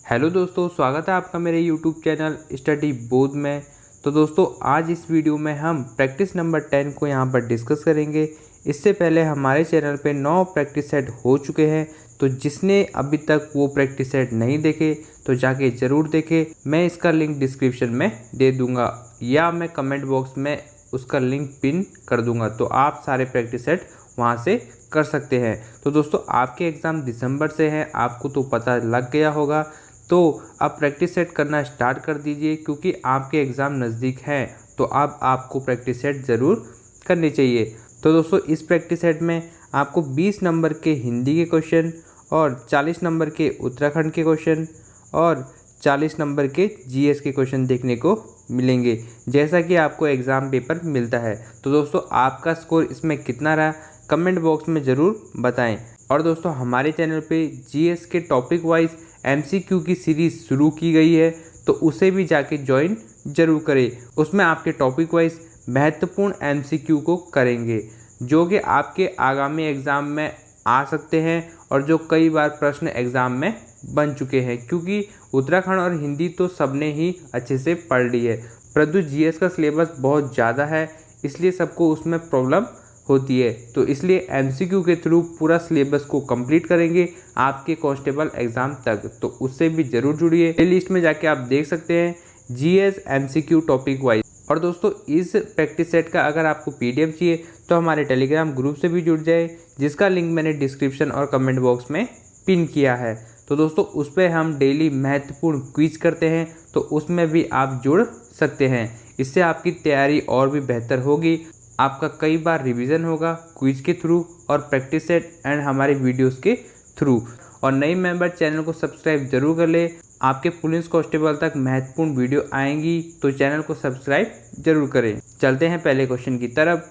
Hello दोस्तों, स्वागत है आपका मेरे यूट्यूब चैनल स्टडी बोध में। तो दोस्तों, आज इस वीडियो में हम प्रैक्टिस नंबर 10 को यहाँ पर डिस्कस करेंगे। इससे पहले हमारे चैनल पे 9 प्रैक्टिस सेट हो चुके हैं, तो जिसने अभी तक वो प्रैक्टिस सेट नहीं देखे तो जाके ज़रूर देखे। मैं इसका लिंक डिस्क्रिप्शन में दे दूँगा या मैं कमेंट बॉक्स में उसका लिंक पिन कर दूँगा, तो आप सारे प्रैक्टिस सेट वहाँ से कर सकते हैं। तो दोस्तों, आपके एग्ज़ाम दिसंबर से हैं, आपको तो पता लग गया होगा। तो अब प्रैक्टिस सेट करना स्टार्ट कर दीजिए, क्योंकि आपके एग्ज़ाम नज़दीक हैं, तो अब आपको प्रैक्टिस सेट ज़रूर करनी चाहिए। तो दोस्तों, इस प्रैक्टिस सेट में आपको 20 नंबर के हिंदी के क्वेश्चन और 40 नंबर के उत्तराखंड के क्वेश्चन और 40 नंबर के जीएस के क्वेश्चन देखने को मिलेंगे, जैसा कि आपको एग्ज़ाम पेपर मिलता है। तो दोस्तों, आपका स्कोर इसमें कितना रहा कमेंट बॉक्स में ज़रूर बताएं। और दोस्तों, हमारे चैनल पे जीएस के टॉपिक वाइज एमसीक्यू की सीरीज़ शुरू की गई है, तो उसे भी जाके ज्वाइन जरूर करें। उसमें आपके टॉपिक वाइज महत्वपूर्ण एमसीक्यू को करेंगे, जो कि आपके आगामी एग्ज़ाम में आ सकते हैं और जो कई बार प्रश्न एग्ज़ाम में बन चुके हैं, क्योंकि उत्तराखंड और हिंदी तो सबने ही अच्छे से पढ़ ली है, परंतु जीएस का सिलेबस बहुत ज़्यादा है, इसलिए सबको उसमें प्रॉब्लम होती है। तो इसलिए एमसीक्यू के थ्रू पूरा सिलेबस को कंप्लीट करेंगे आपके कांस्टेबल एग्ज़ाम तक, तो उससे भी ज़रूर जुड़िए। प्ले लिस्ट में जाके आप देख सकते हैं जीएस एमसीक्यू टॉपिक वाइज। और दोस्तों, इस प्रैक्टिस सेट का अगर आपको पीडीएफ चाहिए तो हमारे टेलीग्राम ग्रुप से भी जुड़ जाए, जिसका लिंक मैंने डिस्क्रिप्शन और कमेंट बॉक्स में पिन किया है। तो दोस्तों, उस पर हम डेली महत्वपूर्ण क्विज करते हैं, तो उसमें भी आप जुड़ सकते हैं। इससे आपकी तैयारी और भी बेहतर होगी, आपका कई बार रिवीजन होगा क्विज के थ्रू और प्रैक्टिस सेट एंड हमारे वीडियोस के थ्रू। और नए मेंबर चैनल को सब्सक्राइब जरूर कर ले, आपके पुलिस कांस्टेबल तक महत्वपूर्ण वीडियो आएंगी, तो चैनल को सब्सक्राइब जरूर करें। चलते हैं पहले क्वेश्चन की तरफ।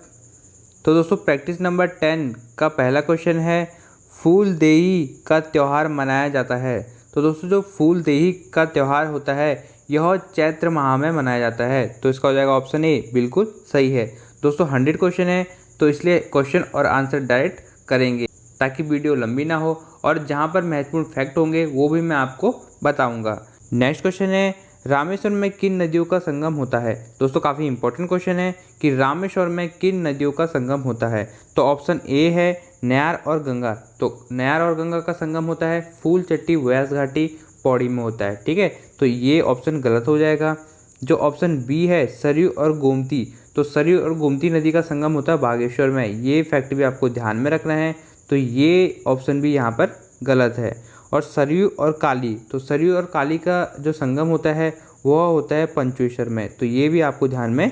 तो दोस्तों, प्रैक्टिस नंबर 10 का पहला क्वेश्चन है, फूलदेई का त्यौहार मनाया जाता है। तो दोस्तों, जो फूलदेई का त्यौहार होता है यह चैत्र माह में मनाया जाता है, तो इसका हो जाएगा ऑप्शन ए, बिल्कुल सही है। दोस्तों, 100 क्वेश्चन है, तो इसलिए क्वेश्चन और आंसर डायरेक्ट करेंगे ताकि वीडियो लंबी ना हो, और जहां पर महत्वपूर्ण फैक्ट होंगे वो भी मैं आपको बताऊंगा। नेक्स्ट क्वेश्चन है, रामेश्वर में किन नदियों का संगम होता है। दोस्तों, काफ़ी इंपॉर्टेंट क्वेश्चन है कि रामेश्वर में किन नदियों का संगम होता है। तो ऑप्शन ए है नयार और गंगा। तो नयार और गंगा का संगम होता है फूलचट्टी व्यास घाटी पौड़ी में होता है, ठीक है, तो ये ऑप्शन गलत हो जाएगा। जो ऑप्शन बी है सरयू और गोमती, तो सरयू और गोमती नदी का संगम होता है बागेश्वर में, ये फैक्ट भी आपको ध्यान में रखना है, तो ये ऑप्शन भी यहाँ पर गलत है। और सरयू और काली, तो सरयू और काली का जो संगम होता है वह होता है पंचेश्वर में, तो ये भी आपको ध्यान में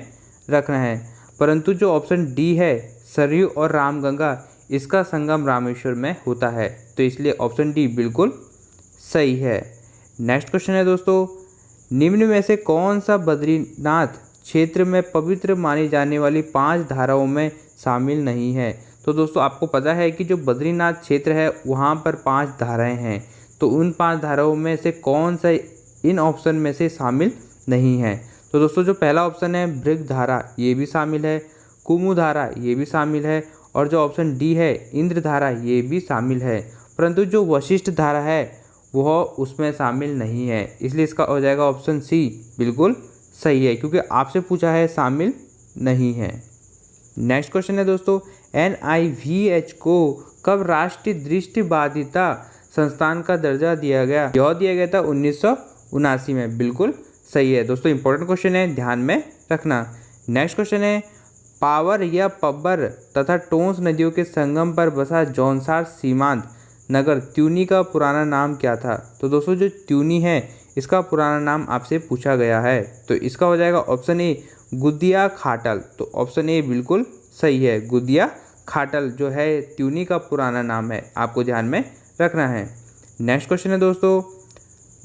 रखना है। परंतु जो ऑप्शन डी है सरयू और रामगंगा, इसका संगम रामेश्वर में होता है, तो इसलिए ऑप्शन डी बिल्कुल सही है। नेक्स्ट क्वेश्चन है दोस्तों, निम्न में से कौन सा बद्रीनाथ क्षेत्र में पवित्र मानी जाने वाली 5 धाराओं में शामिल नहीं है। तो दोस्तों, आपको पता है कि जो बद्रीनाथ क्षेत्र है वहाँ पर 5 धाराएं हैं, तो उन 5 धाराओं में से कौन सा इन ऑप्शन में से शामिल नहीं है। तो दोस्तों, जो पहला ऑप्शन है भृग धारा, ये भी शामिल है, कुमु धारा ये भी शामिल है, और जो ऑप्शन डी है इंद्र धारा ये भी शामिल है, परंतु जो वशिष्ठ धारा है वह उसमें शामिल नहीं है, इसलिए इसका हो जाएगा ऑप्शन सी, बिल्कुल सही है, क्योंकि आपसे पूछा है शामिल नहीं है। नेक्स्ट क्वेश्चन है दोस्तों, NIVH को कब राष्ट्रीय दृष्टिबाधिता संस्थान का दर्जा दिया गया। यह दिया गया था 1979 में, बिल्कुल सही है। दोस्तों, इंपॉर्टेंट क्वेश्चन है, ध्यान में रखना। नेक्स्ट क्वेश्चन है, पावर या पब्बर तथा टोंस नदियों के संगम पर बसा जौनसार सीमांत नगर त्यूनी का पुराना नाम क्या था। तो दोस्तों, जो त्यूनी है इसका पुराना नाम आपसे पूछा गया है, तो इसका हो जाएगा ऑप्शन ए गुदिया खाटल, तो ऑप्शन ए बिल्कुल सही है। गुदिया खाटल जो है त्यूनी का पुराना नाम है, आपको ध्यान में रखना है। नेक्स्ट क्वेश्चन है दोस्तों,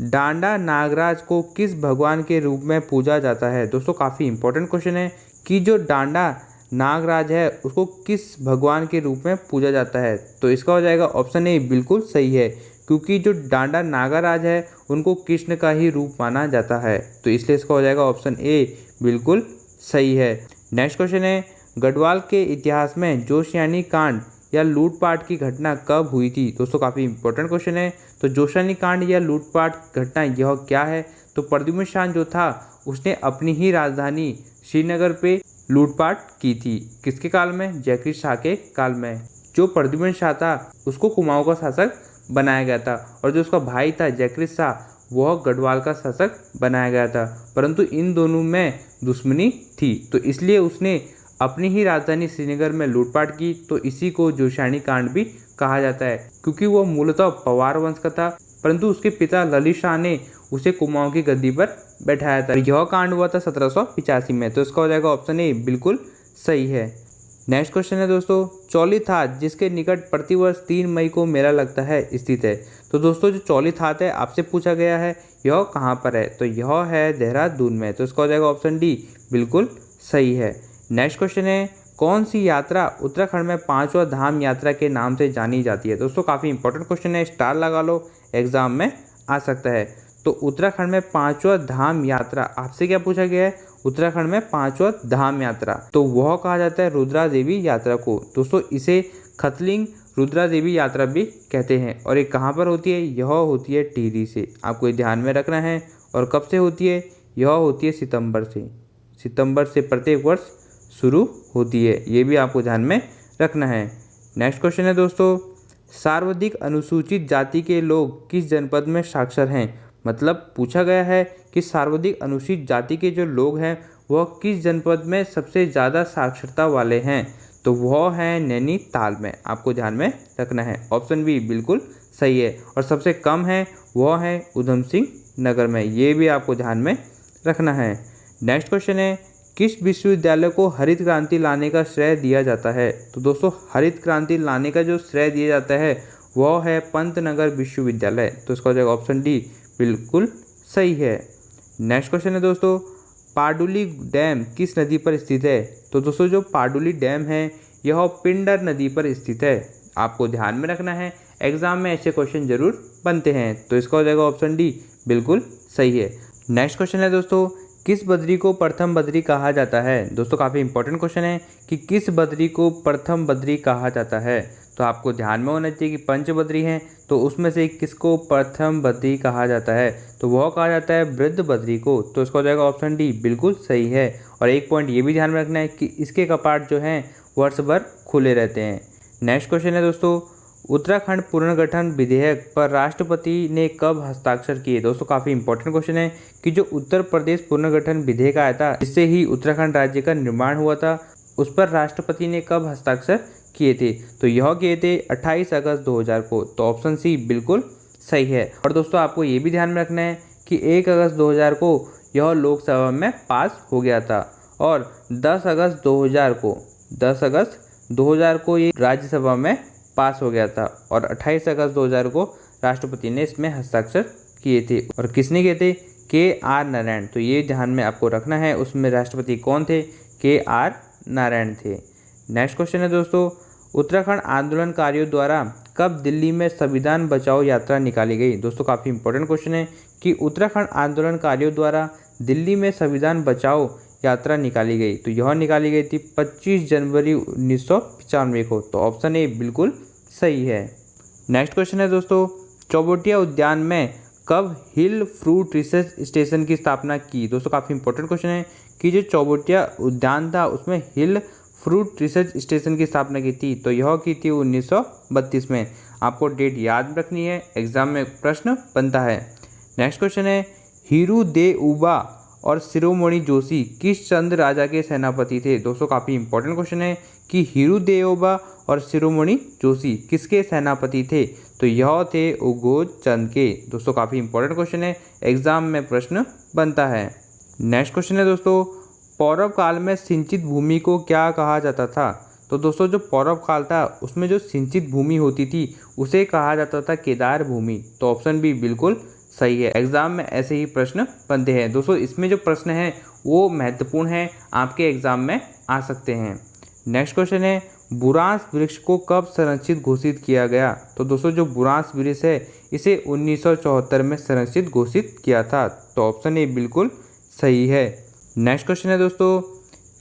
डांडा नागराज को किस भगवान के रूप में पूजा जाता है। दोस्तों, काफ़ी इंपॉर्टेंट क्वेश्चन है कि जो डांडा नागराज है उसको किस भगवान के रूप में पूजा जाता है, तो इसका हो जाएगा ऑप्शन ए बिल्कुल सही है, क्योंकि जो डांडा नागराज है उनको कृष्ण का ही रूप माना जाता है, तो इसलिए इसका हो जाएगा ऑप्शन ए बिल्कुल सही है। नेक्स्ट क्वेश्चन है, गढ़वाल के इतिहास में जोशियानी कांड या लूटपाट की घटना कब हुई थी? दोस्तों काफ़ी इंपॉर्टेंट क्वेश्चन है। तो जोशानी कांड या लूटपाट घटना यह क्या है? तो प्रद्युम्न शाह जो था उसने अपनी ही राजधानी श्रीनगर पे लूटपाट की थी। किसके काल में? जयकृत शाह के काल में। जो प्रद्युम्न शाह था उसको कुमाऊं का शासक बनाया गया था और जो उसका भाई था जयकृत शाह वह गढ़वाल का शासक बनाया गया था, परंतु इन दोनों में दुश्मनी थी, तो इसलिए उसने अपनी ही राजधानी श्रीनगर में लूटपाट की। तो इसी को जोशानी कांड भी कहा जाता है, क्योंकि वह मूलतः पवार वंश का था, परंतु उसके पिता ललित शाह ने उसे कुमाऊं की गद्दी पर बैठाया था। यह कांड हुआ था 1785 में। तो इसका हो जाएगा ऑप्शन ए बिल्कुल सही है। नेक्स्ट क्वेश्चन है दोस्तों, चौलीथात जिसके निकट प्रतिवर्ष 3 मई को मेला लगता है स्थित है। तो दोस्तों जो चौलीथात है आपसे पूछा गया है यह कहाँ पर है? तो यह है देहरादून में। तो इसका हो जाएगा ऑप्शन डी बिल्कुल सही है। नेक्स्ट क्वेश्चन है, कौन सी यात्रा उत्तराखंड में 5वां धाम यात्रा के नाम से जानी जाती है? दोस्तों काफ़ी इंपॉर्टेंट क्वेश्चन है, स्टार लगा लो, एग्जाम में आ सकता है। तो उत्तराखंड में 5वां धाम यात्रा आपसे क्या पूछा गया है? उत्तराखंड में 5वां धाम यात्रा तो वह कहा जाता है रुद्रा देवी यात्रा को। दोस्तों इसे खतलिंग रुद्रा देवी यात्रा भी कहते हैं। और ये कहाँ पर होती है? यह होती है टिहरी से, आपको ये ध्यान में रखना है। और कब से होती है? यह होती है सितंबर से प्रत्येक वर्ष शुरू होती है, ये भी आपको ध्यान में रखना है। नेक्स्ट क्वेश्चन है दोस्तों, सर्वाधिक अनुसूचित जाति के लोग किस जनपद में साक्षर हैं? मतलब पूछा गया है कि सर्वाधिक अनुसूचित जाति के जो लोग हैं वह किस जनपद में सबसे ज़्यादा साक्षरता वाले हैं? तो वह है नैनीताल में, आपको ध्यान में रखना है। ऑप्शन बी बिल्कुल सही है। और सबसे कम है वह है उधम सिंह नगर में, ये भी आपको ध्यान में रखना है। नेक्स्ट क्वेश्चन है, किस विश्वविद्यालय को हरित क्रांति लाने का श्रेय दिया जाता है? तो दोस्तों हरित क्रांति लाने का जो श्रेय दिया जाता है वह है पंतनगर विश्वविद्यालय। तो इसका हो जाएगा ऑप्शन डी बिल्कुल सही है। नेक्स्ट क्वेश्चन है दोस्तों, पाडुली डैम किस नदी पर स्थित है? तो दोस्तों जो पाडुली डैम है यह पिंडर नदी पर स्थित है, आपको ध्यान में रखना है, एग्जाम में ऐसे क्वेश्चन जरूर बनते हैं। तो इसका हो जाएगा ऑप्शन डी बिल्कुल सही है। नेक्स्ट क्वेश्चन है दोस्तों, किस बद्री को प्रथम बद्री कहा जाता है? दोस्तों काफ़ी इंपॉर्टेंट क्वेश्चन है कि किस बद्री को प्रथम बद्री कहा जाता है। तो आपको ध्यान में होना चाहिए कि पंच बद्री हैं, तो उसमें से किसको प्रथम बद्री कहा जाता है? तो वह कहा जाता है वृद्ध बद्री को। तो इसका हो जाएगा ऑप्शन डी बिल्कुल सही है। और एक पॉइंट ये भी ध्यान में रखना है कि इसके कपाट जो हैं वर्ष भर खुले रहते हैं। नेक्स्ट क्वेश्चन है दोस्तों, उत्तराखंड पुनर्गठन विधेयक पर राष्ट्रपति ने कब हस्ताक्षर किए? दोस्तों काफ़ी इंपॉर्टेंट क्वेश्चन है कि जो उत्तर प्रदेश पुनर्गठन विधेयक आया था जिससे ही उत्तराखंड राज्य का निर्माण हुआ था, उस पर राष्ट्रपति ने कब हस्ताक्षर किए थे? तो यह किए थे 28 अगस्त 2000 को। तो ऑप्शन सी बिल्कुल सही है। और दोस्तों आपको ये भी ध्यान में रखना है कि 1 अगस्त 2000 को यह लोकसभा में पास हो गया था और 10 अगस्त 2000 को ये राज्यसभा में पास हो गया था और 28 अगस्त 2000 को राष्ट्रपति ने इसमें हस्ताक्षर किए थे। और किसने किए थे? KR नारायण। तो ये ध्यान में आपको रखना है, उसमें राष्ट्रपति कौन थे? KR नारायण थे। नेक्स्ट क्वेश्चन है दोस्तों, उत्तराखंड आंदोलनकारियों द्वारा कब दिल्ली में संविधान बचाओ यात्रा निकाली गई? दोस्तों काफ़ी इंपॉर्टेंट क्वेश्चन है कि उत्तराखंड आंदोलनकारियों द्वारा दिल्ली में संविधान बचाओ यात्रा निकाली गई। तो यह निकाली गई थी 25 जनवरी 1995 को। तो ऑप्शन ए बिल्कुल सही है। नेक्स्ट क्वेश्चन है दोस्तों, चौबटिया उद्यान में कब हिल फ्रूट रिसर्च स्टेशन की स्थापना की? दोस्तों काफ़ी इंपॉर्टेंट क्वेश्चन है कि जो चौबटिया उद्यान था उसमें हिल फ्रूट रिसर्च स्टेशन की स्थापना की थी। तो यह की थी 1932 में। आपको डेट याद रखनी है, एग्जाम में प्रश्न बनता है। नेक्स्ट क्वेश्चन है, हीरू दे उबा और शिरोमणि जोशी किस चंद राजा के सेनापति थे? दोस्तों काफ़ी इंपॉर्टेंट क्वेश्चन है कि हीरू देओबा और शिरोमणि जोशी किसके सेनापति थे? तो यह थे उगोज चंद के। दोस्तों काफ़ी इंपॉर्टेंट क्वेश्चन है, एग्जाम में प्रश्न बनता है। नेक्स्ट क्वेश्चन है दोस्तों, पौरव काल में सिंचित भूमि को क्या कहा जाता था? तो दोस्तों जो पौरव काल था उसमें जो सिंचित भूमि होती थी उसे कहा जाता था केदार भूमि। तो ऑप्शन बी बिल्कुल सही है। एग्जाम में ऐसे ही प्रश्न बनते हैं। दोस्तों इसमें जो प्रश्न है वो महत्वपूर्ण है, आपके एग्जाम में आ सकते हैं। नेक्स्ट क्वेश्चन है, बुरांस वृक्ष को कब संरक्षित घोषित किया गया? तो दोस्तों जो बुरांस वृक्ष है इसे 1974 में संरक्षित घोषित किया था। तो ऑप्शन ए बिल्कुल सही है। नेक्स्ट क्वेश्चन है दोस्तों,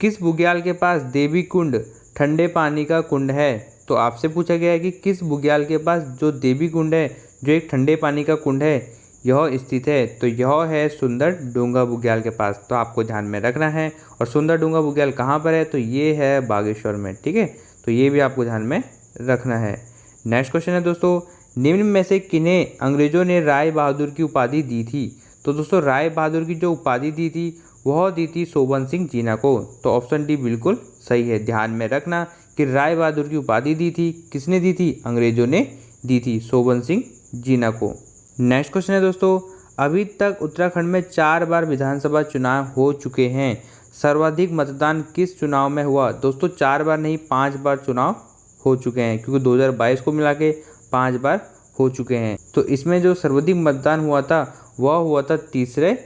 किस बुग्याल के पास देवी कुंड ठंडे पानी का कुंड है? तो आपसे पूछा गया है कि किस बुग्याल के पास जो देवी कुंड है, जो एक ठंडे पानी का कुंड है, यह स्थित है। तो यह है सुंदर डूंगा बुग्याल के पास। तो आपको ध्यान में रखना है। और सुंदर डूंगा बुग्याल कहाँ पर है, तो ये है बागेश्वर में। ठीक है, तो ये भी आपको ध्यान में रखना है। नेक्स्ट क्वेश्चन है दोस्तों, निम्न में से किन्हें अंग्रेजों ने राय बहादुर की उपाधि दी थी। तो दोस्तों राय बहादुर की जो उपाधि दी थी वह दी थी शोभन सिंह जीना को। तो ऑप्शन डी बिल्कुल सही है। ध्यान में रखना कि राय बहादुर की उपाधि दी थी, किसने दी थी, अंग्रेजों ने दी थी शोभन सिंह जीना को। नेक्स्ट क्वेश्चन है दोस्तों, अभी तक उत्तराखंड में 4 बार विधानसभा चुनाव हो चुके हैं, सर्वाधिक मतदान किस चुनाव में हुआ। दोस्तों 4 बार नहीं 5 बार चुनाव हो चुके हैं, क्योंकि 2022 को मिला के 5 बार हो चुके हैं। तो इसमें जो सर्वाधिक मतदान हुआ था वह हुआ था तीसरे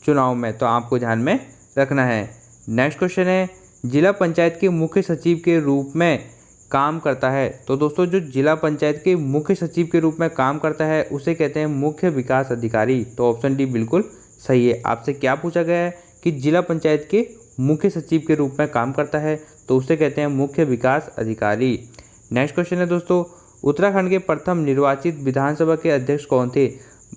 चुनाव में। तो आपको ध्यान में रखना है। नेक्स्ट क्वेश्चन है, जिला पंचायत के मुख्य सचिव के रूप में काम करता है। तो दोस्तों जो जिला पंचायत के मुख्य सचिव के रूप में काम करता है उसे कहते हैं मुख्य विकास अधिकारी। तो ऑप्शन डी बिल्कुल सही है। आपसे क्या पूछा गया है कि जिला पंचायत के मुख्य सचिव के रूप में काम करता है, तो उसे कहते हैं मुख्य विकास अधिकारी। नेक्स्ट क्वेश्चन है दोस्तों, उत्तराखंड के प्रथम निर्वाचित विधानसभा के अध्यक्ष कौन थे।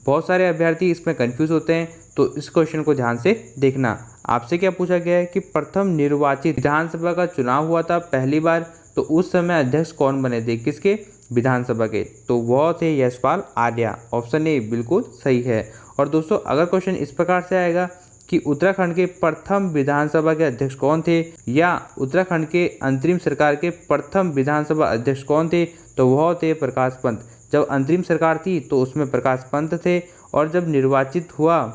बहुत सारे अभ्यर्थी इसमें कंफ्यूज होते हैं, तो इस क्वेश्चन को ध्यान से देखना। आपसे क्या पूछा गया है कि प्रथम निर्वाचित विधानसभा का चुनाव हुआ था पहली बार, तो उस समय अध्यक्ष कौन बने थे, किसके, विधानसभा के। तो वह थे यशपाल आर्या। ऑप्शन ए बिल्कुल सही है। और दोस्तों अगर क्वेश्चन इस प्रकार से आएगा कि उत्तराखंड के प्रथम विधानसभा के अध्यक्ष कौन थे, या उत्तराखंड के अंतरिम सरकार के प्रथम विधानसभा अध्यक्ष कौन थे, तो वह थे प्रकाश पंत। जब अंतरिम सरकार थी तो उसमें प्रकाश पंत थे, और जब निर्वाचित हुआ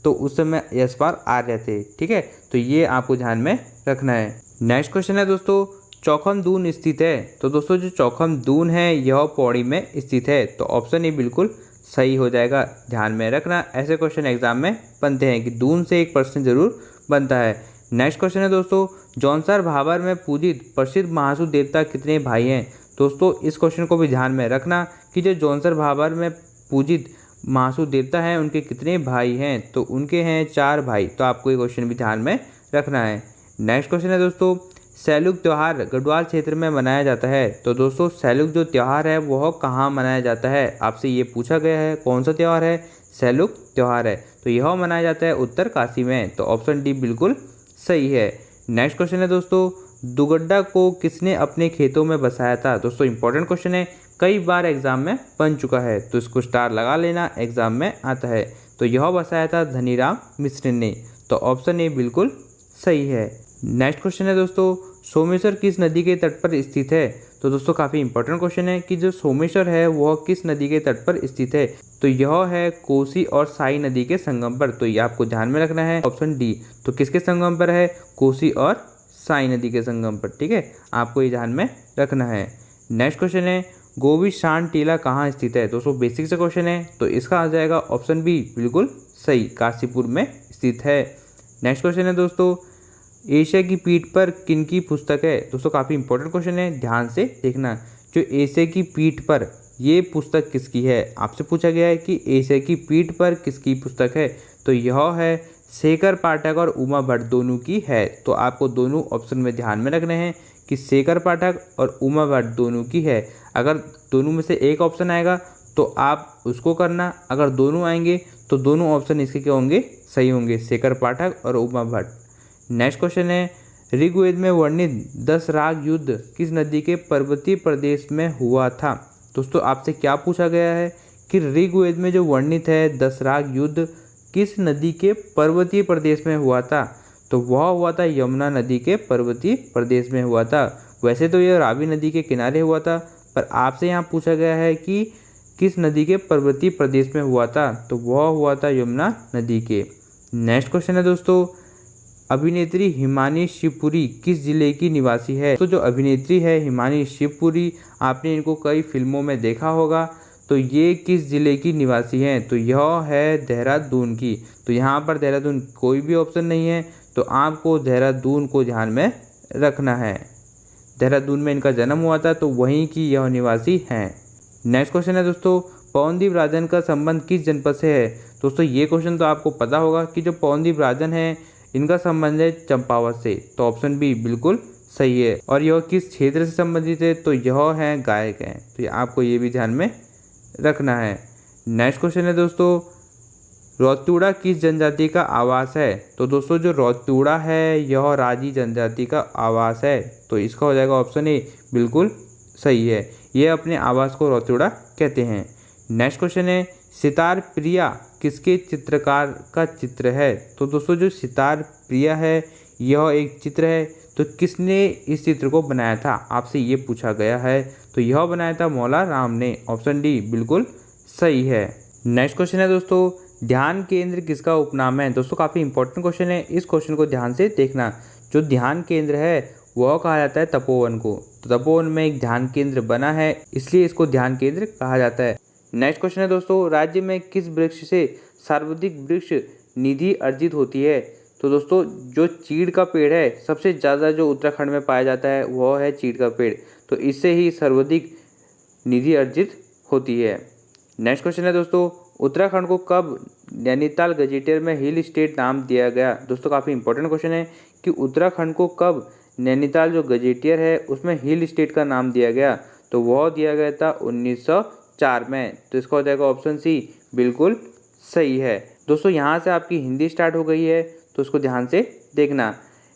तो उस समय यशपाल आर्य थे। ठीक है, तो ये आपको ध्यान में रखना है। नेक्स्ट क्वेश्चन है दोस्तों, चौखम दून स्थित है। तो दोस्तों जो चौखम दून है यह पौड़ी में स्थित है। तो ऑप्शन ए बिल्कुल सही हो जाएगा। ध्यान में रखना, ऐसे क्वेश्चन एग्जाम में बनते हैं कि दून से एक प्रश्न जरूर बनता है। नेक्स्ट क्वेश्चन है दोस्तों, जौनसार भाबर में पूजित प्रसिद्ध महासु देवता कितने भाई हैं। दोस्तों इस क्वेश्चन को भी ध्यान में रखना कि जो जौनसार भाबर में पूजित महासु देवता हैं उनके कितने भाई हैं। तो उनके हैं 4 भाई। तो आपको ये क्वेश्चन भी ध्यान में रखना है। नेक्स्ट क्वेश्चन है दोस्तों, सैलुक त्यौहार गढ़वाल क्षेत्र में मनाया जाता है। तो दोस्तों सैलुक जो त्यौहार है वह कहाँ मनाया जाता है, आपसे ये पूछा गया है। कौन सा त्यौहार है, सैलुक त्यौहार है। तो यह मनाया जाता है उत्तरकाशी में। तो ऑप्शन डी बिल्कुल सही है। नेक्स्ट क्वेश्चन है दोस्तों, दुगड्डा को किसने अपने खेतों में बसाया था। दोस्तों इंपॉर्टेंट क्वेश्चन है, कई बार एग्जाम में बन चुका है, तो इसको स्टार लगा लेना, एग्जाम में आता है। तो यह बसाया था धनीराम मिश्र ने। तो ऑप्शन ए बिल्कुल सही है। नेक्स्ट क्वेश्चन है दोस्तों, सोमेश्वर किस नदी के तट पर स्थित है। तो दोस्तों काफ़ी इंपॉर्टेंट क्वेश्चन है कि जो सोमेश्वर है वह किस नदी के तट पर स्थित है। तो यह है कोसी और साई नदी के संगम पर। तो ये आपको ध्यान में रखना है, ऑप्शन डी। तो किसके संगम पर है, कोसी और साई नदी के संगम पर। ठीक है, आपको ये ध्यान में रखना है। नेक्स्ट क्वेश्चन है, गोविशान टीला कहाँ स्थित है। दोस्तों बेसिक से क्वेश्चन है, तो इसका आ जाएगा ऑप्शन बी बिल्कुल सही, काशीपुर में स्थित है। नेक्स्ट क्वेश्चन है दोस्तों, एशिया की पीठ पर किनकी पुस्तक है। दोस्तों काफ़ी इंपॉर्टेंट क्वेश्चन है, ध्यान से देखना। जो एशिया की पीठ पर, ये पुस्तक किसकी है। आपसे पूछा गया है कि एशिया की पीठ पर किसकी पुस्तक है। तो यह है शेखर पाठक और उमा भट्ट दोनों की है। तो आपको दोनों ऑप्शन में ध्यान में रखने हैं कि शेखर पाठक और उमा भट्ट दोनों की है। अगर दोनों में से एक ऑप्शन आएगा तो आप उसको करना, अगर दोनों आएंगे तो दोनों ऑप्शन इसके क्या होंगे, सही होंगे, शेखर पाठक और उमा भट्ट। नेक्स्ट क्वेश्चन है, ऋग्वेद में वर्णित 10 राग युद्ध किस नदी के पर्वतीय प्रदेश में हुआ था। दोस्तों आपसे क्या पूछा गया है कि ऋग्वेद में जो वर्णित है 10 राग युद्ध किस नदी के पर्वतीय प्रदेश में हुआ था। तो वह हुआ था यमुना नदी के पर्वतीय प्रदेश में हुआ था। वैसे तो यह रावी नदी के किनारे हुआ था, पर आपसे यहाँ पूछा गया है कि किस नदी के पर्वतीय प्रदेश में हुआ था। तो वह हुआ था यमुना नदी के। नेक्स्ट क्वेश्चन है दोस्तों, अभिनेत्री हिमानी शिवपुरी किस जिले की निवासी है। तो जो अभिनेत्री है हिमानी शिवपुरी, आपने इनको कई फिल्मों में देखा होगा। तो ये किस जिले की निवासी हैं। तो यह है देहरादून की। तो यहाँ पर देहरादून कोई भी ऑप्शन नहीं है, तो आपको देहरादून को ध्यान में रखना है। देहरादून में इनका जन्म हुआ था, तो वहीं की यह निवासी हैं। नेक्स्ट क्वेश्चन है दोस्तों, पवनदीप राजन का संबंध किस जनपद से है। दोस्तों ये क्वेश्चन तो आपको पता होगा कि जो पवनदीप राजन है इनका संबंध है चंपावत से। तो ऑप्शन बी बिल्कुल सही है। और यह किस क्षेत्र से संबंधित है, तो यह है गायक हैं, तो आपको ये भी ध्यान में रखना है। नेक्स्ट क्वेश्चन है दोस्तों, रौतुड़ा किस जनजाति का आवास है, तो दोस्तों जो रौतुड़ा है यह राजी जनजाति का आवास है, तो इसका हो जाएगा ऑप्शन ए बिल्कुल सही है। ये अपने आवास को रौतुड़ा कहते हैं। नेक्स्ट क्वेश्चन है, सितार प्रिया किसके चित्रकार का चित्र है, तो दोस्तों जो सितार प्रिया है यह एक चित्र है, तो किसने इस चित्र को बनाया था, आपसे ये पूछा गया है, तो यह बनाया था मौला राम ने, ऑप्शन डी बिल्कुल सही है। नेक्स्ट क्वेश्चन है दोस्तों, ध्यान केंद्र किसका उपनाम है, दोस्तों काफ़ी इंपॉर्टेंट क्वेश्चन है, इस क्वेश्चन को ध्यान से देखना। जो ध्यान केंद्र है वह कहा जाता है तपोवन को, तो तपोवन में एक ध्यान केंद्र बना है इसलिए इसको ध्यान केंद्र कहा जाता है। नेक्स्ट क्वेश्चन है दोस्तों, राज्य में किस वृक्ष से सर्वाधिक वृक्ष निधि अर्जित होती है, तो दोस्तों जो चीड़ का पेड़ है सबसे ज़्यादा जो उत्तराखंड में पाया जाता है वह है चीड़ का पेड़, तो इससे ही सर्वाधिक निधि अर्जित होती है। नेक्स्ट क्वेश्चन है दोस्तों, उत्तराखंड को कब नैनीताल गजेटियर में हिल स्टेट नाम दिया गया, दोस्तों काफ़ी इंपॉर्टेंट क्वेश्चन है कि उत्तराखंड को कब नैनीताल जो गजेटियर है उसमें हिल स्टेट का नाम दिया गया, तो वह दिया गया था 1904 में, तो इसका हो जाएगा ऑप्शन सी बिल्कुल सही है। दोस्तों यहाँ से आपकी हिंदी स्टार्ट हो गई है, तो उसको ध्यान से देखना।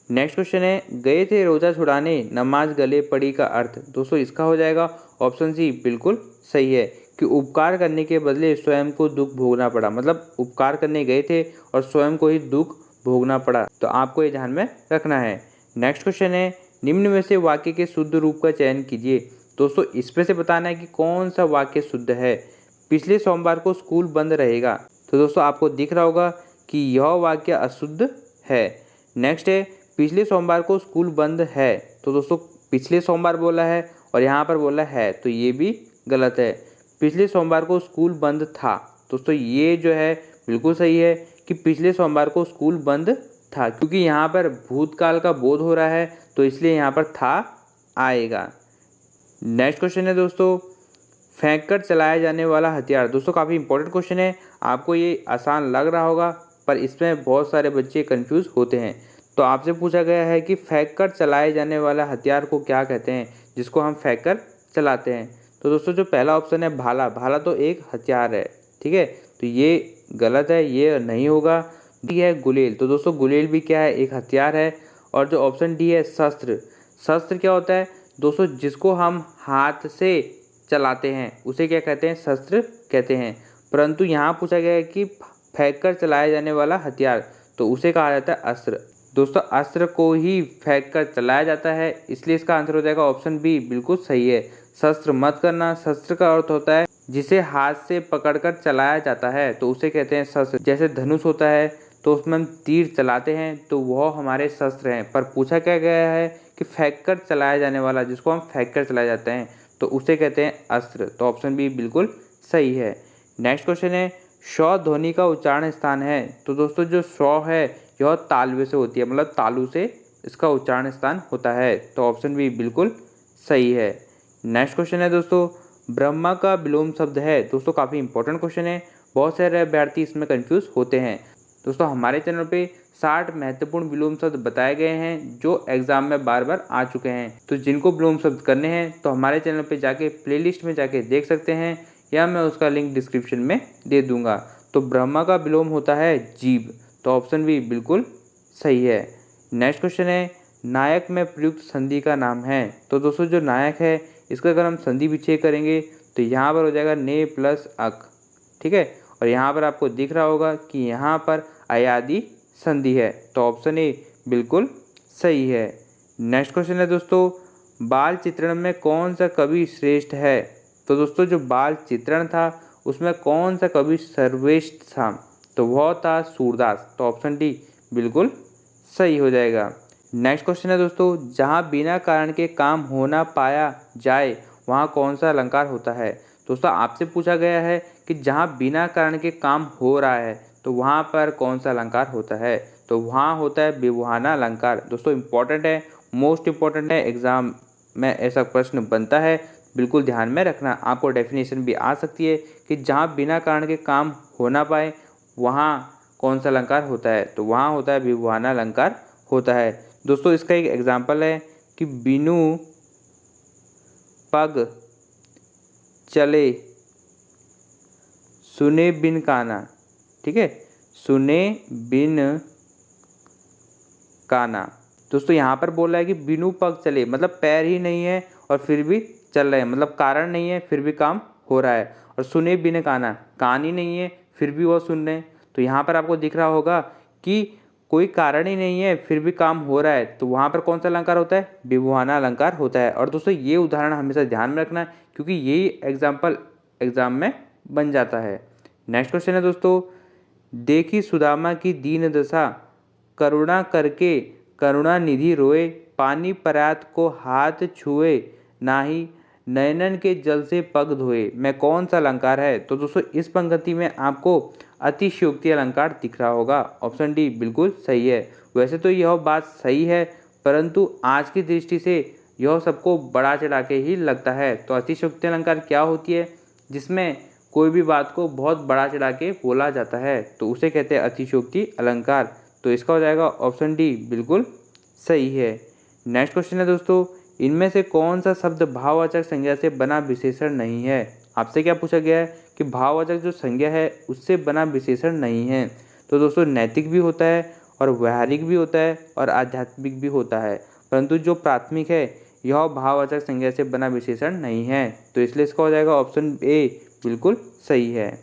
नेक्स्ट क्वेश्चन है, गए थे रोज़ा छुड़ाने नमाज गले पड़ी का अर्थ, दोस्तों इसका हो जाएगा ऑप्शन सी बिल्कुल सही है कि उपकार करने के बदले स्वयं को दुख भोगना पड़ा, मतलब उपकार करने गए थे और स्वयं को ही दुख भोगना पड़ा, तो आपको ये ध्यान में रखना है। नेक्स्ट क्वेश्चन है, निम्न में से वाक्य के शुद्ध रूप का चयन कीजिए, दोस्तों इसमें से बताना है कि कौन सा वाक्य शुद्ध है। पिछले सोमवार को स्कूल बंद रहेगा, तो दोस्तों आपको दिख रहा होगा कि यह वाक्य अशुद्ध है। नेक्स्ट है, पिछले सोमवार को स्कूल बंद है, तो दोस्तों पिछले सोमवार बोला है और यहाँ पर बोला है, तो ये भी गलत है। पिछले सोमवार को स्कूल बंद था, दोस्तों ये जो है बिल्कुल सही है कि पिछले सोमवार को स्कूल बंद था, क्योंकि यहाँ पर भूतकाल का बोध हो रहा है तो इसलिए यहाँ पर था आएगा। नेक्स्ट क्वेश्चन है दोस्तों, फेंक कर चलाया जाने वाला हथियार, दोस्तों काफ़ी इंपॉर्टेंट क्वेश्चन है, आपको ये आसान लग रहा होगा पर इसमें बहुत सारे बच्चे कंफ्यूज होते हैं। तो आपसे पूछा गया है कि फेंक कर चलाए जाने वाला हथियार को क्या कहते हैं, जिसको हम फेंक कर चलाते हैं, तो दोस्तों जो पहला ऑप्शन है भाला, भाला तो एक हथियार है, ठीक है, तो ये गलत है, ये नहीं होगा। डी है गुलेल, तो दोस्तों गुलेल भी क्या है, एक हथियार है। और जो ऑप्शन डी है शस्त्र, शस्त्र क्या होता है दोस्तों, जिसको हम हाथ से चलाते हैं उसे क्या कहते हैं, शस्त्र कहते हैं। परंतु यहाँ पूछा गया है कि फेंक कर चलाया जाने वाला हथियार, तो उसे कहा जाता है अस्त्र। दोस्तों अस्त्र को ही फेंक कर चलाया जाता है, इसलिए इसका आंसर हो जाएगा ऑप्शन बी बिल्कुल सही है। शस्त्र मत करना, शस्त्र का अर्थ होता है जिसे हाथ से पकड़कर चलाया जाता है, तो उसे कहते हैं शस्त्र। जैसे धनुष होता है तो उसमें हम तीर चलाते हैं, तो वह हमारे शस्त्र हैं। पर पूछा क्या गया है कि फेंक कर चलाया जाने वाला, जिसको हम फेंक कर चलाए जाते हैं, तो उसे कहते हैं अस्त्र, तो ऑप्शन बी बिल्कुल सही है। नेक्स्ट क्वेश्चन है, शौ ध्वनि का उच्चारण स्थान है, तो दोस्तों जो शौ है यह तालवे से होती है, मतलब तालु से इसका उच्चारण स्थान होता है, तो ऑप्शन बी बिल्कुल सही है। नेक्स्ट क्वेश्चन है दोस्तों, ब्रह्मा का विलोम शब्द है, दोस्तों काफ़ी इंपॉर्टेंट क्वेश्चन है, बहुत सारे अभ्यर्थी इसमें कंफ्यूज होते हैं। दोस्तों हमारे चैनल पे 60 महत्वपूर्ण विलोम शब्द बताए गए हैं जो एग्जाम में बार बार आ चुके हैं, तो जिनको विलोम शब्द करने हैं तो हमारे चैनल पे जाके प्लेलिस्ट में जाके देख सकते हैं, या मैं उसका लिंक डिस्क्रिप्शन में दे दूंगा। तो ब्रह्मा का विलोम होता है जीव, तो ऑप्शन बी बिल्कुल सही है। नेक्स्ट क्वेश्चन है, नायक में प्रयुक्त संधि का नाम है, तो दोस्तों जो नायक है इसका अगर हम संधि विच्छेद करेंगे तो यहाँ पर हो जाएगा ने प्लस अक, ठीक है, और यहाँ पर आपको दिख रहा होगा कि यहाँ पर अयादि संधि है, तो ऑप्शन ए बिल्कुल सही है। नेक्स्ट क्वेश्चन है दोस्तों, बाल चित्रण में कौन सा कवि श्रेष्ठ है, तो दोस्तों जो बाल चित्रण था उसमें कौन सा कवि सर्वश्रेष्ठ था, तो वह था सूरदास, तो ऑप्शन डी बिल्कुल सही हो जाएगा। नेक्स्ट क्वेश्चन है दोस्तों, जहाँ बिना कारण के काम होना पाया जाए वहाँ कौन सा अलंकार होता है, दोस्तों आपसे पूछा गया है कि जहाँ बिना कारण के काम हो रहा है तो वहाँ पर कौन सा अलंकार होता है, तो वहाँ होता है विवहाना अलंकार। दोस्तों इंपॉर्टेंट है, मोस्ट इम्पॉर्टेंट है, एग्जाम में ऐसा प्रश्न बनता है, बिल्कुल ध्यान में रखना। आपको डेफिनेशन भी आ सकती है कि जहाँ बिना कारण के काम हो ना पाए वहाँ कौन सा अलंकार होता है, तो वहाँ होता है विवहाना अलंकार होता है। दोस्तों इसका एक एग्जाम्पल है कि बिनु पग चले सुने बिन काना। ठीक है, सुने बिन काना। दोस्तों यहाँ पर बोल रहा है कि बिनु पग चले, मतलब पैर ही नहीं है और फिर भी चल रहे हैं, मतलब कारण नहीं है फिर भी काम हो रहा है। और सुने बिन काना, कान ही नहीं है फिर भी वो सुन रहे हैं। तो यहाँ पर आपको दिख रहा होगा कि कोई कारण ही नहीं है फिर भी काम हो रहा है, तो वहाँ पर कौन सा अलंकार होता है? विभुवाना अलंकार होता है। और दोस्तों ये उदाहरण हमेशा ध्यान में रखना है, क्योंकि यही एग्जाम्पल एग्जाम में बन जाता है। नेक्स्ट क्वेश्चन है दोस्तों, देखी सुदामा की दीन दशा, करुणा करके करुणा निधि रोए, पानी परात को हाथ छुए नाही, नयनन के जल से पग धोए। में कौन सा अलंकार है? तो दोस्तों इस पंक्ति में आपको अतिशयोक्ति अलंकार दिख रहा होगा। ऑप्शन डी बिल्कुल सही है। वैसे तो यह बात सही है, परंतु आज की दृष्टि से यह सबको बढ़ा चढ़ा के ही लगता है। तो अतिशयोक्ति अलंकार क्या होती है? जिसमें कोई भी बात को बहुत बढ़ा चढ़ा के बोला जाता है, तो उसे कहते हैं अतिशयोक्ति अलंकार। तो इसका हो जाएगा ऑप्शन डी बिल्कुल सही है। नेक्स्ट क्वेश्चन है दोस्तों, इनमें से कौन सा शब्द भाववाचक संज्ञा से बना विशेषण नहीं है? आपसे क्या पूछा गया है कि भाववाचक जो संज्ञा है उससे बना विशेषण नहीं है। तो दोस्तों नैतिक भी होता है और व्यावहारिक भी होता है और आध्यात्मिक भी होता है, परंतु जो प्राथमिक है यह भाववाचक संज्ञा से बना विशेषण नहीं है। तो इसलिए इसका हो जाएगा ऑप्शन ए बिल्कुल सही है।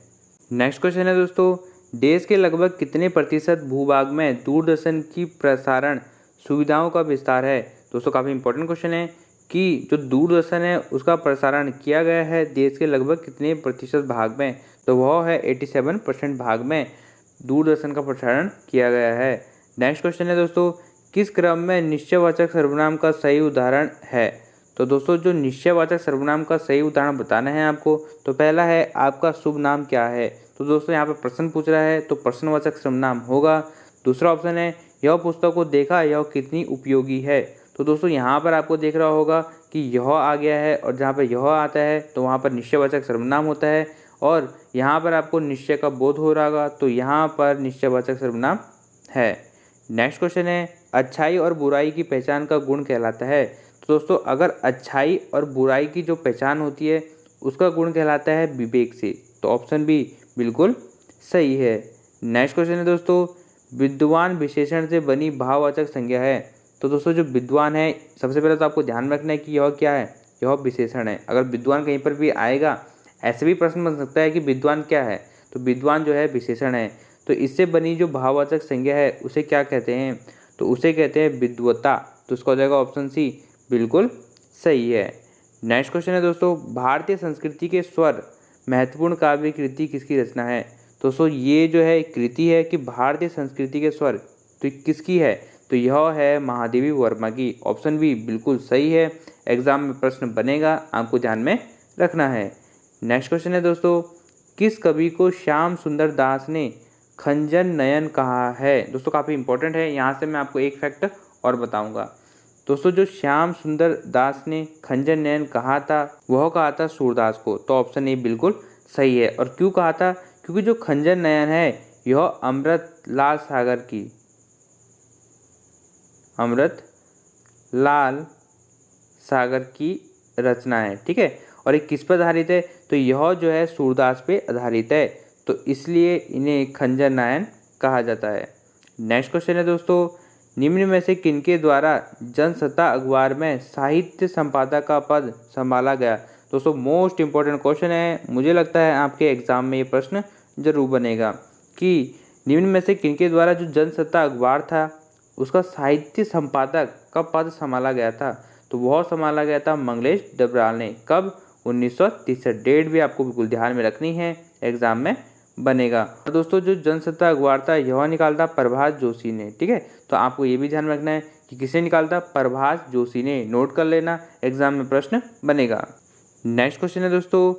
नेक्स्ट क्वेश्चन है दोस्तों, देश के लगभग कितने प्रतिशत भूभाग में दूरदर्शन की प्रसारण सुविधाओं का विस्तार है? दोस्तों काफ़ी इंपॉर्टेंट क्वेश्चन है कि जो दूरदर्शन है उसका प्रसारण किया गया है देश के लगभग कितने प्रतिशत भाग में? तो वह है 87% भाग में दूरदर्शन का प्रसारण किया गया है। नेक्स्ट क्वेश्चन है दोस्तों, किस क्रम में निश्चयवाचक सर्वनाम का सही उदाहरण है? तो दोस्तों जो निश्चयवाचक सर्वनाम का सही उदाहरण बताना है आपको, तो पहला है आपका शुभ नाम क्या है? तो दोस्तों यहाँ पर प्रश्न पूछ रहा है तो प्रश्नवाचक सर्वनाम होगा। दूसरा ऑप्शन है यह पुस्तक को देखा यह कितनी उपयोगी है? तो दोस्तों यहाँ पर आपको देख रहा होगा कि यह आ गया है और जहाँ पर यह आता है तो वहाँ पर निश्चयवाचक सर्वनाम होता है, और यहाँ पर आपको निश्चय का बोध हो रहा होगा तो यहाँ पर निश्चयवाचक सर्वनाम है। नेक्स्ट क्वेश्चन है, अच्छाई और बुराई की पहचान का गुण कहलाता है? तो दोस्तों अगर अच्छाई और बुराई की जो पहचान होती है उसका गुण कहलाता है विवेक से। तो ऑप्शन बी बिल्कुल सही है। नेक्स्ट क्वेश्चन है दोस्तों, विद्वान विशेषण से बनी भाववाचक संज्ञा है? तो दोस्तों जो विद्वान है सबसे पहले तो आपको ध्यान में रखना है कि यह क्या है, यह विशेषण है। अगर विद्वान कहीं पर भी आएगा, ऐसे भी प्रश्न बन सकता है कि विद्वान क्या है, तो विद्वान जो है विशेषण है, तो इससे बनी जो भाववाचक संज्ञा है उसे क्या कहते हैं? तो उसे कहते हैं विद्वता। तो उसका हो जाएगा ऑप्शन सी बिल्कुल सही है। नेक्स्ट क्वेश्चन है दोस्तों, भारतीय संस्कृति के स्वर महत्वपूर्ण काव्य कृति किसकी रचना है? दोस्तों ये जो है कृति है कि भारतीय संस्कृति के स्वर, तो किसकी है? तो यह है महादेवी वर्मा की। ऑप्शन बी बिल्कुल सही है। एग्जाम में प्रश्न बनेगा, आपको ध्यान में रखना है। नेक्स्ट क्वेश्चन है दोस्तों, किस कवि को श्याम सुंदर दास ने खंजन नयन कहा है? दोस्तों काफ़ी इंपॉर्टेंट है, यहाँ से मैं आपको एक फैक्ट और बताऊंगा। दोस्तों जो श्याम सुंदर दास ने खंजन नयन कहा था वह कहा था सूरदास को। तो ऑप्शन ए बिल्कुल सही है। और क्यों कहा था? क्योंकि जो खंजन नयन है यह अमृतलाल सागर की रचना है। ठीक है, और ये किस पर आधारित है? तो यह जो है सूरदास पे आधारित है, तो इसलिए इन्हें खंजन नयन कहा जाता है। नेक्स्ट क्वेश्चन है दोस्तों, निम्न में से किनके द्वारा जनसत्ता अखबार में साहित्य संपादक का पद संभाला गया? दोस्तों मोस्ट इंपॉर्टेंट क्वेश्चन है, मुझे लगता है आपके एग्जाम में ये प्रश्न जरूर बनेगा कि निम्न में से किनके द्वारा जो जनसत्ता अखबार था उसका साहित्य संपादक का पद संभाला गया था? तो वह संभाला गया था मंगलेश डबराल ने। कब? 1963। डेट भी आपको बिल्कुल ध्यान में रखनी है, एग्जाम में बनेगा। और दोस्तों जो जनसत्ता अखबार था यह निकालता प्रभाष जोशी ने। ठीक है, तो आपको ये भी ध्यान में रखना है कि किसे निकालता? प्रभाष जोशी ने। नोट कर लेना, एग्जाम में प्रश्न बनेगा। नेक्स्ट क्वेश्चन है दोस्तों,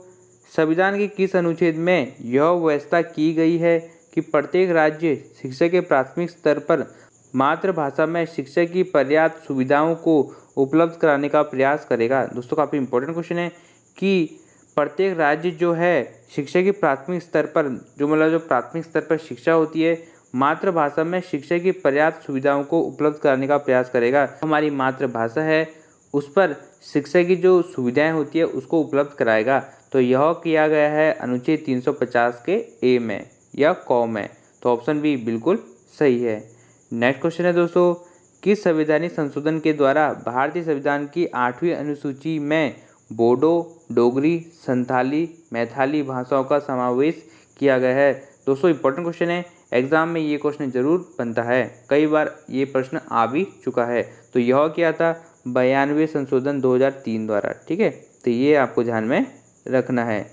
संविधान के किस अनुच्छेद में यह व्यवस्था की गई है कि प्रत्येक राज्य शिक्षा के प्राथमिक स्तर पर मातृभाषा में शिक्षा की पर्याप्त सुविधाओं को उपलब्ध कराने का प्रयास करेगा? दोस्तों काफ़ी इंपॉर्टेंट क्वेश्चन है कि प्रत्येक राज्य जो है शिक्षा की प्राथमिक स्तर पर जो प्राथमिक स्तर पर शिक्षा होती है मातृभाषा में शिक्षा की पर्याप्त सुविधाओं को उपलब्ध कराने का प्रयास करेगा। हमारी मातृभाषा है उस पर शिक्षा की जो सुविधाएं होती है उसको उपलब्ध कराएगा। तो यह किया गया है अनुच्छेद 350 के ए में या क में। तो ऑप्शन बी बिल्कुल सही है। नेक्स्ट क्वेश्चन है दोस्तों, किस संवैधानिक संशोधन के द्वारा भारतीय संविधान की 8वीं अनुसूची में बोडो, डोगरी, संथाली, मैथिली भाषाओं का समावेश किया गया है? दोस्तों इंपॉर्टेंट क्वेश्चन है, एग्जाम में ये क्वेश्चन जरूर बनता है, कई बार ये प्रश्न आ भी चुका है। तो यह क्या था? 92 संशोधन 2003 द्वारा। ठीक है, तो ये आपको ध्यान में रखना है।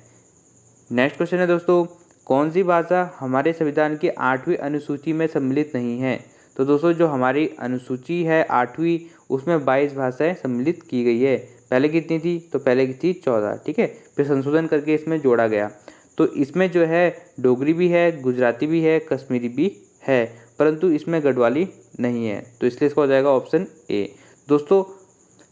नेक्स्ट क्वेश्चन है दोस्तों, कौन सी भाषा हमारे संविधान की 8वीं अनुसूची में सम्मिलित नहीं है? तो दोस्तों जो हमारी अनुसूची है 8वीं, उसमें 22 भाषाएं सम्मिलित की गई है। पहले कितनी थी? तो पहले की थी 14। ठीक है, फिर संशोधन करके इसमें जोड़ा गया। तो इसमें जो है डोगरी भी है, गुजराती भी है, कश्मीरी भी है, परंतु इसमें गढ़वाली नहीं है। तो इसलिए इसका हो जाएगा ऑप्शन ए। दोस्तों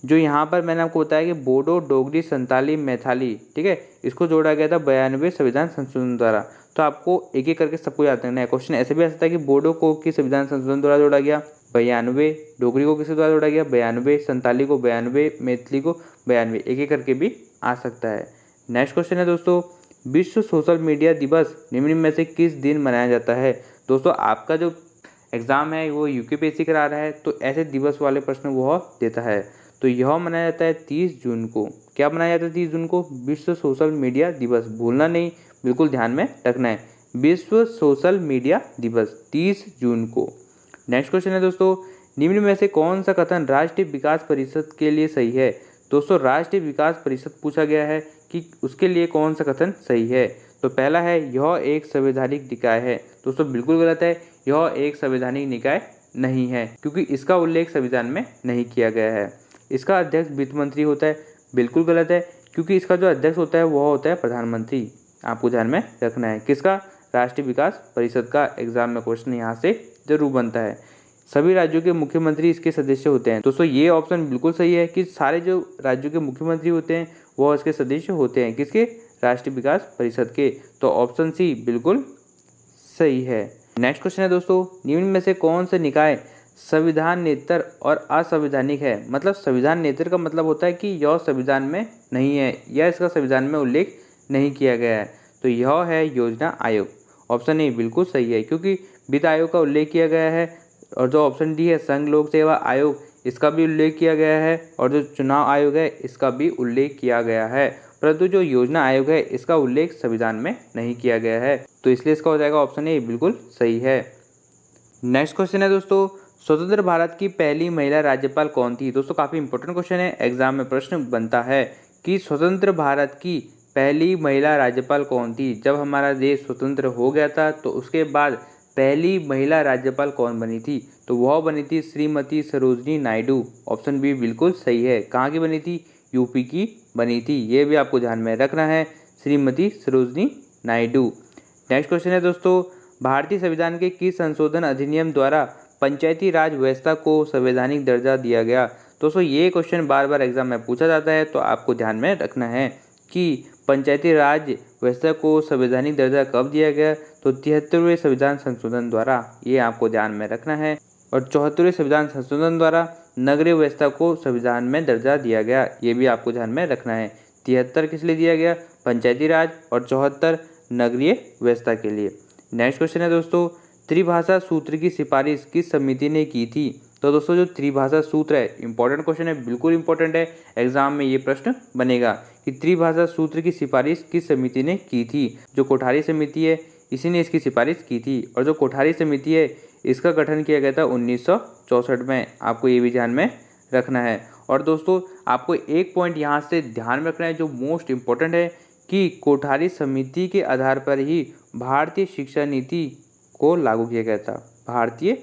जो यहाँ पर मैंने आपको बताया कि बोडो, डोगरी, संताली, मैथिली, ठीक है, इसको जोड़ा गया था 92 संविधान संशोधन द्वारा। तो आपको एक एक करके सबको याद रखना है। क्वेश्चन ऐसे भी आ सकता है कि बोडो को किस संविधान संशोधन द्वारा जोड़ा गया? 92। डोगरी को किसके द्वारा जोड़ा गया? 92। संताली को 92, मैथिली को 92, एक एक करके भी आ सकता है। नेक्स्ट क्वेश्चन है दोस्तों, विश्व सोशल मीडिया दिवस निम्न में से किस दिन मनाया जाता है? दोस्तों आपका जो एग्जाम है वो यूकेपीएससी करा रहा है, तो ऐसे दिवस वाले प्रश्न वो देता है। तो यह मनाया जाता है 30 जून को। क्या मनाया जाता है 30 जून को? विश्व सोशल मीडिया दिवस। भूलना नहीं, बिल्कुल ध्यान में रखना है। विश्व सोशल मीडिया दिवस 30 जून को। नेक्स्ट क्वेश्चन है दोस्तों, निम्न में से कौन सा कथन राष्ट्रीय विकास परिषद के लिए सही है? दोस्तों राष्ट्रीय विकास परिषद पूछा गया है कि उसके लिए कौन सा कथन सही है? तो पहला है यह एक संवैधानिक निकाय है। दोस्तों बिल्कुल गलत है, यह एक संवैधानिक निकाय नहीं है, क्योंकि इसका उल्लेख संविधान में नहीं किया गया है। इसका अध्यक्ष वित्त मंत्री होता है। बिल्कुल गलत है, क्योंकि इसका जो अध्यक्ष होता है वह होता है प्रधानमंत्री। आपको ध्यान में रखना है। किसका? राष्ट्रीय विकास परिषद का। एग्जाम में क्वेश्चन यहाँ से जरूर बनता है। सभी राज्यों के मुख्यमंत्री इसके सदस्य होते हैं। दोस्तों ये ऑप्शन बिल्कुल सही है कि सारे जो राज्यों के मुख्यमंत्री होते हैं वह इसके सदस्य होते हैं। किसके? राष्ट्रीय विकास परिषद के। तो ऑप्शन सी बिल्कुल सही है। नेक्स्ट क्वेश्चन है दोस्तों, निम्न में से कौन से निकाय संविधान नेतर और असंवैधानिक है? मतलब संविधान नेतर का मतलब होता है कि यह संविधान में नहीं है या इसका संविधान में उल्लेख नहीं किया गया है। तो यह है योजना आयोग। ऑप्शन ए बिल्कुल सही है, क्योंकि वित्त आयोग का उल्लेख किया गया है। और जो ऑप्शन डी है संघ लोक सेवा आयोग, इसका भी उल्लेख किया गया है। और जो चुनाव आयोग है इसका भी उल्लेख किया गया है, परंतु जो योजना आयोग है इसका उल्लेख संविधान में नहीं किया गया है। तो इसलिए इसका हो जाएगा ऑप्शन ए बिल्कुल सही है। नेक्स्ट क्वेश्चन है दोस्तों, स्वतंत्र भारत की पहली महिला राज्यपाल कौन थी? दोस्तों काफी इंपॉर्टेंट क्वेश्चन है, एग्जाम में प्रश्न बनता है कि स्वतंत्र भारत की पहली महिला राज्यपाल कौन थी? जब हमारा देश स्वतंत्र हो गया था तो उसके बाद पहली महिला राज्यपाल कौन बनी थी? तो वह बनी थी श्रीमती सरोजनी नायडू। ऑप्शन बी बिल्कुल सही है। कहाँ की बनी थी? यूपी की बनी थी। ये भी आपको ध्यान में रखना है, श्रीमती सरोजनी नायडू। नेक्स्ट क्वेश्चन है दोस्तों, भारतीय संविधान के किस संशोधन अधिनियम द्वारा पंचायती राज व्यवस्था को संवैधानिक दर्जा दिया गया? दोस्तों ये क्वेश्चन बार बार एग्जाम में पूछा जाता है, तो आपको ध्यान में रखना है कि पंचायती राज व्यवस्था को संवैधानिक दर्जा कब दिया गया? तो 73वें संविधान संशोधन द्वारा। ये आपको ध्यान में रखना है। और 74वें संविधान संशोधन द्वारा नगरीय व्यवस्था को संविधान में दर्जा दिया गया। ये भी आपको ध्यान में रखना है। 73 किस लिए दिया गया? पंचायती राज। और 74 नगरीय व्यवस्था के लिए। नेक्स्ट क्वेश्चन है दोस्तों, त्रिभाषा सूत्र की सिफारिश किस समिति ने की थी? तो दोस्तों जो त्रिभाषा सूत्र है, इंपॉर्टेंट क्वेश्चन है, बिल्कुल इंपॉर्टेंट है, एग्जाम में ये प्रश्न बनेगा कि त्रिभाषा सूत्र की सिफारिश किस समिति ने की थी? जो कोठारी समिति है इसी ने इसकी सिफारिश की थी। और जो कोठारी समिति है इसका गठन किया गया था 1964 में। आपको ये भी ध्यान में रखना है। और दोस्तों आपको एक पॉइंट यहाँ से ध्यान में रखना है जो मोस्ट इम्पोर्टेंट है कि कोठारी समिति के आधार पर ही भारतीय शिक्षा नीति को लागू किया गया था। भारतीय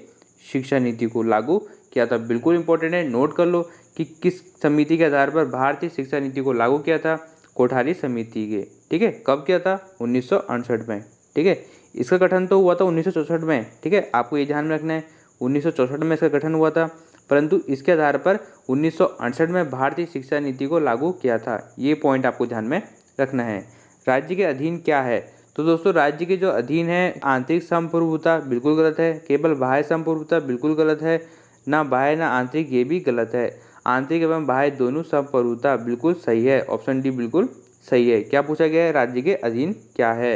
शिक्षा नीति को लागू किया था। बिल्कुल इंपॉर्टेंट है, नोट कर लो कि किस समिति के आधार पर भारतीय शिक्षा नीति को लागू किया था? कोठारी समिति के। ठीक है, कब किया था? 1968 में। ठीक है, इसका गठन तो हुआ था 1964 में। ठीक है, आपको ये ध्यान में रखना है, 1964 में इसका गठन हुआ था, परंतु इसके आधार पर 1968 में भारतीय शिक्षा नीति को लागू किया था। ये पॉइंट आपको ध्यान में रखना है। राज्य के अधीन क्या है? तो दोस्तों राज्य के जो अधीन है आंतरिक संप्रभुता, बिल्कुल गलत है। केवल बाह्य संप्रभुता, बिल्कुल गलत है। ना बाह्य ना आंतरिक, ये भी गलत है। आंतरिक एवं बाह्य दोनों संप्रभुता बिल्कुल सही है, ऑप्शन डी बिल्कुल सही है। क्या पूछा गया है, राज्य के अधीन क्या है।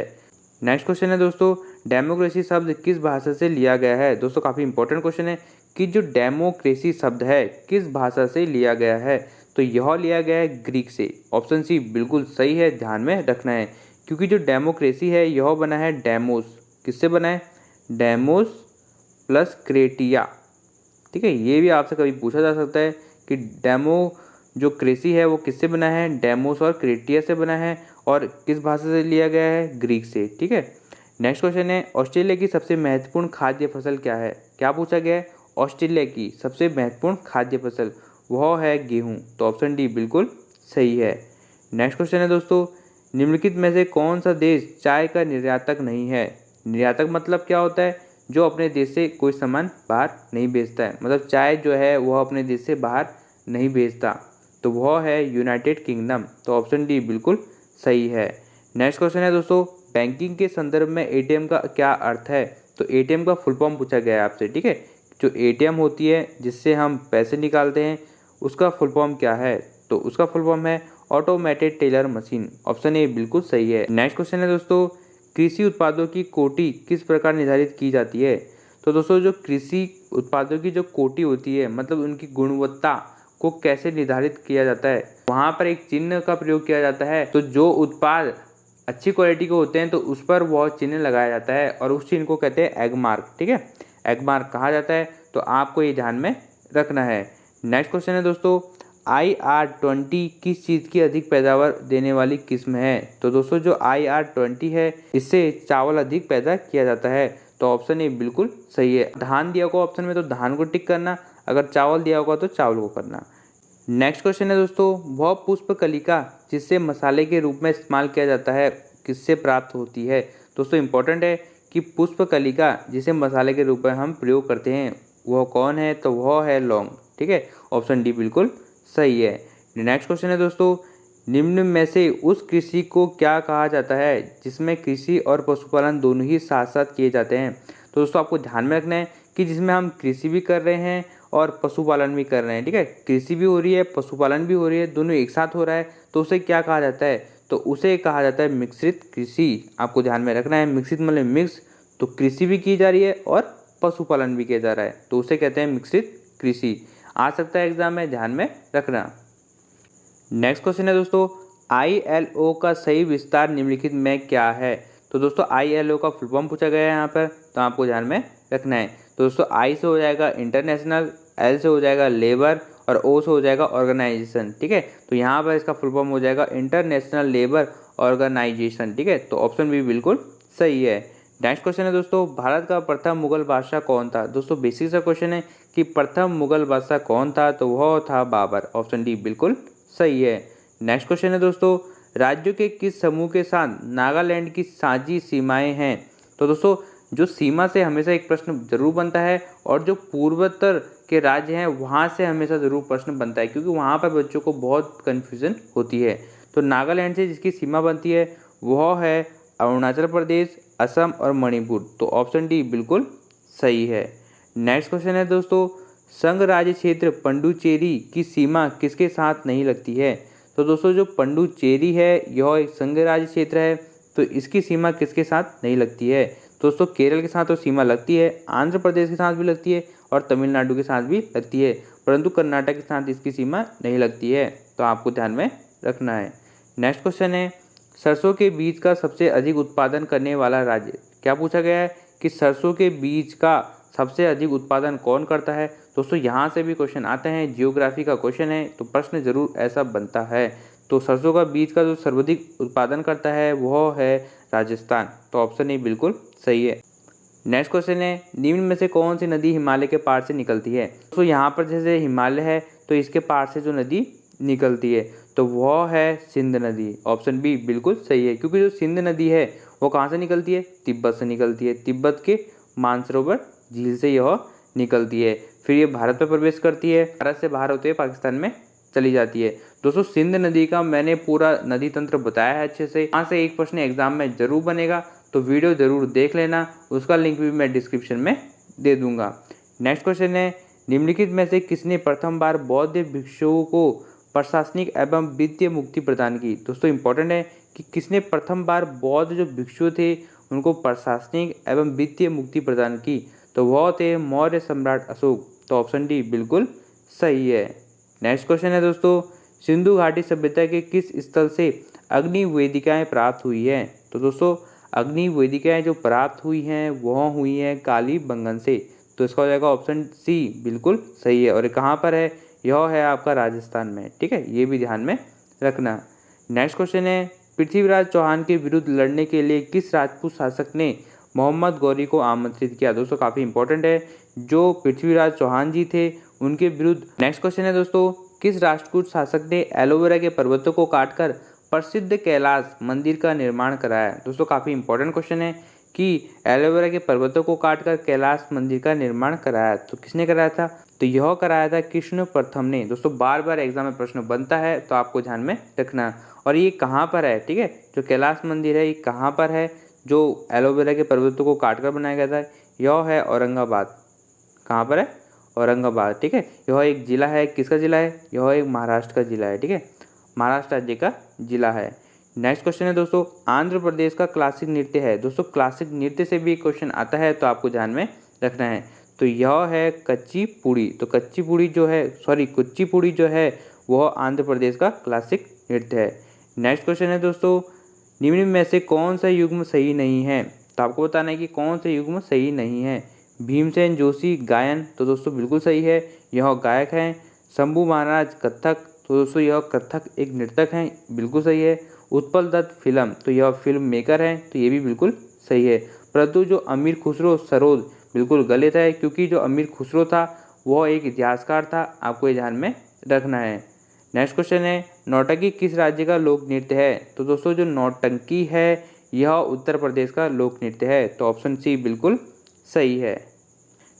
नेक्स्ट क्वेश्चन है दोस्तों, डेमोक्रेसी शब्द किस भाषा से लिया गया है। दोस्तों काफ़ी इंपॉर्टेंट क्वेश्चन है कि जो डेमोक्रेसी शब्द है किस भाषा से लिया गया है, तो यह लिया गया है ग्रीक से। ऑप्शन सी बिल्कुल सही है, ध्यान में रखना है, क्योंकि जो डेमोक्रेसी है यह बना है डेमोस, किससे बना है, डेमोस प्लस क्रेटिया। ठीक है, ये भी आपसे कभी पूछा जा सकता है कि जो क्रेसी है वो किससे बना है, डेमोस और क्रेटिया से बना है, और किस भाषा से लिया गया है, ग्रीक से। ठीक है, नेक्स्ट क्वेश्चन है, ऑस्ट्रेलिया की सबसे महत्वपूर्ण खाद्य फसल क्या है। क्या पूछा गया है, ऑस्ट्रेलिया की सबसे महत्वपूर्ण खाद्य फसल, वह है गेहूं, तो ऑप्शन डी बिल्कुल सही है। नेक्स्ट क्वेश्चन है दोस्तों, निम्नलिखित में से कौन सा देश चाय का निर्यातक नहीं है। निर्यातक मतलब क्या होता है, जो अपने देश से कोई सामान बाहर नहीं भेजता है, मतलब चाय जो है वह अपने देश से बाहर नहीं भेजता, तो वह है यूनाइटेड किंगडम, तो ऑप्शन डी बिल्कुल सही है। नेक्स्ट क्वेश्चन है दोस्तों, बैंकिंग के संदर्भ में एटीएम का क्या अर्थ है। तो एटीएम का फुल फॉर्म पूछा गया है आपसे। ठीक है, जो एटीएम होती है जिससे हम पैसे निकालते हैं उसका फुल फॉर्म क्या है, तो उसका फुल फॉर्म है automated teller machine, option A बिल्कुल सही है। नेक्स्ट क्वेश्चन है दोस्तों, कृषि उत्पादों की कोटि किस प्रकार निर्धारित की जाती है। तो दोस्तों जो कृषि उत्पादों की जो कोटि होती है, मतलब उनकी गुणवत्ता को कैसे निर्धारित किया जाता है, वहाँ पर एक चिन्ह का प्रयोग किया जाता है। तो जो उत्पाद अच्छी क्वालिटी के होते हैं तो उस पर वह चिन्ह लगाया जाता है और उस चिन्ह को कहते हैं एग मार्क। ठीक है, एग मार्क कहा जाता है, तो आपको ये ध्यान में रखना है। नेक्स्ट क्वेश्चन है दोस्तों, IR20 किस चीज़ की अधिक पैदावार देने वाली किस्म है। तो दोस्तों जो IR20 है इससे चावल अधिक पैदा किया जाता है, तो ऑप्शन ए बिल्कुल सही है। धान दिया होगा ऑप्शन में तो धान को टिक करना, अगर चावल दिया होगा तो चावल को करना। नेक्स्ट क्वेश्चन है दोस्तों, वह पुष्प कलिका जिससे मसाले के रूप में इस्तेमाल किया जाता है किससे प्राप्त होती है। दोस्तों इंपॉर्टेंट है कि पुष्प कलिका जिसे मसाले के रूप में हम प्रयोग करते हैं वह कौन है, तो वह है लौंग। ठीक है, ऑप्शन डी बिल्कुल सही है। नेक्स्ट क्वेश्चन है दोस्तों, निम्न में से उस कृषि को क्या कहा जाता है जिसमें कृषि और पशुपालन दोनों ही साथ साथ किए जाते हैं। तो दोस्तों आपको ध्यान में रखना है कि जिसमें हम कृषि भी कर रहे हैं और पशुपालन भी कर रहे हैं। ठीक है, कृषि भी हो रही है, पशुपालन भी हो रही है, दोनों एक साथ हो रहा है, तो उसे क्या कहा जाता है, तो उसे कहा जाता है मिश्रित कृषि। आपको ध्यान में रखना है, मिश्रित मतलब मिक्स, तो कृषि भी की जा रही है और पशुपालन भी किया जा रहा है, तो उसे कहते हैं मिश्रित कृषि। आ सकता है एग्जाम में, ध्यान में रखना। नेक्स्ट क्वेश्चन है दोस्तों, ILO का सही विस्तार निम्नलिखित में क्या है। तो दोस्तों ILO का फुल फॉर्म पूछा गया है यहाँ पर, तो आपको ध्यान में रखना है। तो दोस्तों I से हो जाएगा इंटरनेशनल, L से हो जाएगा लेबर और O से हो जाएगा ऑर्गेनाइजेशन। ठीक है, तो यहाँ पर इसका फुल फॉर्म हो जाएगा इंटरनेशनल लेबर ऑर्गेनाइजेशन। ठीक है, तो ऑप्शन बी बिल्कुल सही है। नेक्स्ट क्वेश्चन है दोस्तों, भारत का प्रथम मुगल बादशाह कौन था। दोस्तों बेसिक सा क्वेश्चन है कि प्रथम मुगल बादशाह कौन था, तो वह था बाबर, ऑप्शन डी बिल्कुल सही है। नेक्स्ट क्वेश्चन है दोस्तों, राज्यों के किस समूह के साथ नागालैंड की साझी सीमाएं हैं। तो दोस्तों जो सीमा से हमेशा एक प्रश्न जरूर बनता है, और जो पूर्वोत्तर के राज्य हैं वहाँ से हमेशा जरूर प्रश्न बनता है, क्योंकि वहाँ पर बच्चों को बहुत कन्फ्यूजन होती है। तो नागालैंड से जिसकी सीमा बनती है वह है अरुणाचल प्रदेश, असम और मणिपुर, तो ऑप्शन डी बिल्कुल सही है। नेक्स्ट क्वेश्चन है दोस्तों, संघ राज्य क्षेत्र पंडुचेरी की सीमा किसके साथ नहीं लगती है। तो दोस्तों जो पंडुचेरी है यह एक संघ राज्य क्षेत्र है, तो इसकी सीमा किसके साथ नहीं लगती है। दोस्तों केरल के साथ तो सीमा लगती है, आंध्र प्रदेश के साथ भी लगती है और तमिलनाडु के साथ भी लगती है, परंतु कर्नाटक के साथ इसकी सीमा नहीं लगती है, तो आपको ध्यान में रखना है। नेक्स्ट क्वेश्चन है, सरसों के बीज का सबसे अधिक उत्पादन करने वाला राज्य। क्या पूछा गया है कि सरसों के बीज का सबसे अधिक उत्पादन कौन करता है। दोस्तों यहाँ से भी क्वेश्चन आते हैं, जियोग्राफी का क्वेश्चन है, तो प्रश्न जरूर ऐसा बनता है। तो सरसों का बीज का जो सर्वाधिक उत्पादन करता है वह है राजस्थान, तो ऑप्शन ए बिल्कुल सही है। नेक्स्ट क्वेश्चन है, निम्न में से कौन सी नदी हिमालय के पार से निकलती है। तो यहाँ पर जैसे हिमालय है तो इसके पार से जो नदी निकलती है तो वह है सिंध नदी, ऑप्शन बी बिल्कुल सही है। क्योंकि जो सिंध नदी है वो कहाँ से निकलती है, तिब्बत से निकलती है, तिब्बत के मानसरोवर झील से यह निकलती है, फिर ये भारत में प्रवेश करती है, भारत से बाहर होते हुए पाकिस्तान में चली जाती है। दोस्तों सिंध नदी का मैंने पूरा नदी तंत्र बताया है अच्छे से, यहाँ से एक प्रश्न एग्जाम में जरूर बनेगा, तो वीडियो जरूर देख लेना, उसका लिंक भी मैं डिस्क्रिप्शन में दे दूंगा। नेक्स्ट क्वेश्चन है, निम्नलिखित में से किसने प्रथम बार बौद्ध भिक्षुओं को प्रशासनिक एवं वित्तीय मुक्ति प्रदान की। दोस्तों इंपॉर्टेंट है कि किसने प्रथम बार बौद्ध जो भिक्षु थे उनको प्रशासनिक एवं वित्तीय मुक्ति प्रदान की, तो वह थे मौर्य सम्राट अशोक। तो ऑप्शन डी बिल्कुल सही है। नेक्स्ट क्वेश्चन है दोस्तों, सिंधु घाटी सभ्यता के किस स्थल से अग्नि वेदिकाएं प्राप्त हुई हैं। तो दोस्तों अग्नि वेदिकाएं जो प्राप्त हुई हैं वह हुई हैं कालीबंगन से। तो इसका हो जाएगा ऑप्शन सी बिल्कुल सही है। और ये कहाँ पर है, यह है आपका राजस्थान में। ठीक है, ये भी ध्यान में रखना। नेक्स्ट क्वेश्चन है, पृथ्वीराज चौहान के विरुद्ध लड़ने के लिए किस राजपूत शासक ने मोहम्मद गौरी को आमंत्रित किया। दोस्तों काफ़ी इंपॉर्टेंट है, जो पृथ्वीराज चौहान जी थे उनके विरुद्ध। नेक्स्ट क्वेश्चन है दोस्तों, किस राजपूत शासक ने एलोवेरा के पर्वतों को काटकर प्रसिद्ध कैलाश मंदिर का निर्माण कराया। दोस्तों काफ़ी इंपॉर्टेंट क्वेश्चन है कि एलोवेरा के पर्वतों को काटकर कैलाश मंदिर का निर्माण कराया, तो किसने कराया था, तो यह कराया था कृष्ण प्रथम ने। दोस्तों बार बार एग्जाम में प्रश्न बनता है, तो आपको ध्यान में रखना। और ये कहाँ पर है, ठीक है, जो कैलाश मंदिर है ये कहाँ पर है, जो एलोवेरा के पर्वतों को काटकर बनाया गया था, यह है औरंगाबाद। कहाँ पर है, औरंगाबाद। ठीक है, यह एक जिला है, किसका जिला है, यह एक महाराष्ट्र का जिला है। ठीक है, महाराष्ट्र राज्य का जिला है। नेक्स्ट क्वेश्चन है दोस्तों, आंध्र प्रदेश का क्लासिक नृत्य है। दोस्तों क्लासिक नृत्य से भी एक क्वेश्चन आता है, तो आपको ध्यान में रखना है। तो यह है कुचिपुड़ी। तो कुचिपुड़ी जो है वह आंध्र प्रदेश का क्लासिक नृत्य है। नेक्स्ट क्वेश्चन है दोस्तों, निम्न में से कौन सा युग्म सही नहीं है। तो आपको बताना है कि कौन सा युग्म सही नहीं है। भीमसेन जोशी गायन, तो दोस्तों बिल्कुल सही है, यह गायक हैं। शंभू महाराज कथक, तो दोस्तों यह कथक एक नृतक हैं, बिल्कुल सही है। उत्पल दत्त फिल्म, तो यह फिल्म मेकर हैं, तो ये भी बिल्कुल सही है। परंतु जो अमीर खुसरो सरोद बिल्कुल गलत है, क्योंकि जो अमीर खुसरो था वह एक इतिहासकार था, आपको ये ध्यान में रखना है। नेक्स्ट क्वेश्चन है, नौटंकी किस राज्य का लोक नृत्य है। तो दोस्तों जो नौटंकी है यह उत्तर प्रदेश का लोक नृत्य है, तो ऑप्शन सी बिल्कुल सही है।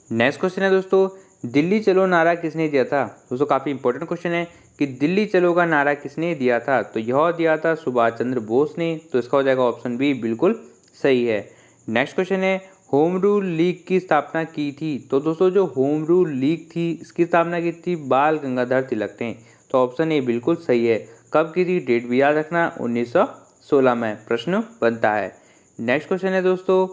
नेक्स्ट क्वेश्चन है दोस्तों, दिल्ली चलो नारा किसने दिया था। दोस्तों काफ़ी इंपॉर्टेंट क्वेश्चन है कि दिल्ली चलो का नारा किसने दिया था, तो यह दिया था सुभाष चंद्र बोस ने। तो इसका हो जाएगा ऑप्शन बी बिल्कुल सही है। नेक्स्ट क्वेश्चन है, होम रूल लीग की स्थापना की थी। तो दोस्तों जो होम रूल लीग थी इसकी स्थापना की थी बाल गंगाधर तिलक ने। तो ऑप्शन ए बिल्कुल सही है। कब की थी, डेट भी याद रखना, 1916 में प्रश्न बनता है। नेक्स्ट क्वेश्चन है दोस्तों,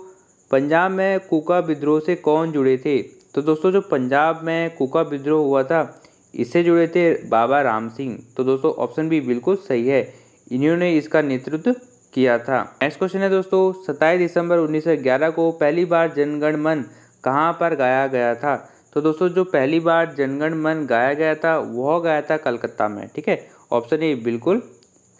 पंजाब में कुका विद्रोह से कौन जुड़े थे। तो दोस्तों जो पंजाब में कुका विद्रोह हुआ था इससे जुड़े थे बाबा राम सिंह। तो दोस्तों ऑप्शन बी बिल्कुल सही है, इन्होंने इसका नेतृत्व किया था। नेक्स्ट क्वेश्चन है दोस्तों, 27 दिसंबर 1911 को पहली बार जनगण मन कहाँ पर गाया गया था। तो दोस्तों जो पहली बार जनगण मन गाया गया था वह गाया था कलकत्ता में। ठीक है, ऑप्शन ए बिल्कुल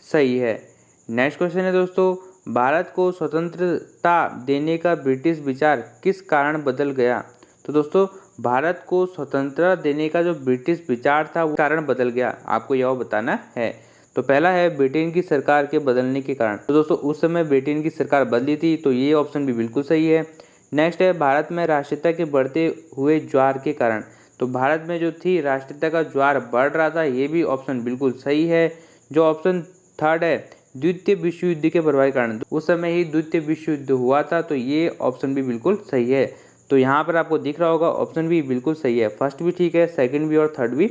सही है। नेक्स्ट क्वेश्चन है दोस्तों, भारत को स्वतंत्रता देने का ब्रिटिश विचार किस कारण बदल गया। तो दोस्तों भारत को स्वतंत्रता देने का जो ब्रिटिश विचार था वो कारण बदल गया, आपको यह बताना है। तो पहला है ब्रिटेन की सरकार के बदलने के कारण। तो दोस्तों उस समय ब्रिटेन की सरकार बदली थी, तो ये ऑप्शन भी बिल्कुल सही है। नेक्स्ट है भारत में राष्ट्रीयता के बढ़ते हुए ज्वार के कारण। तो भारत में जो थी राष्ट्रीयता का ज्वार बढ़ रहा था, ये भी ऑप्शन बिल्कुल सही है। जो ऑप्शन थर्ड है द्वितीय विश्व युद्ध के प्रभाव के कारण, उस समय ही द्वितीय विश्व युद्ध हुआ था, तो ये ऑप्शन भी बिल्कुल सही है। तो यहाँ पर आपको दिख रहा होगा ऑप्शन भी बिल्कुल सही है, फर्स्ट भी ठीक है, सेकंड भी और थर्ड भी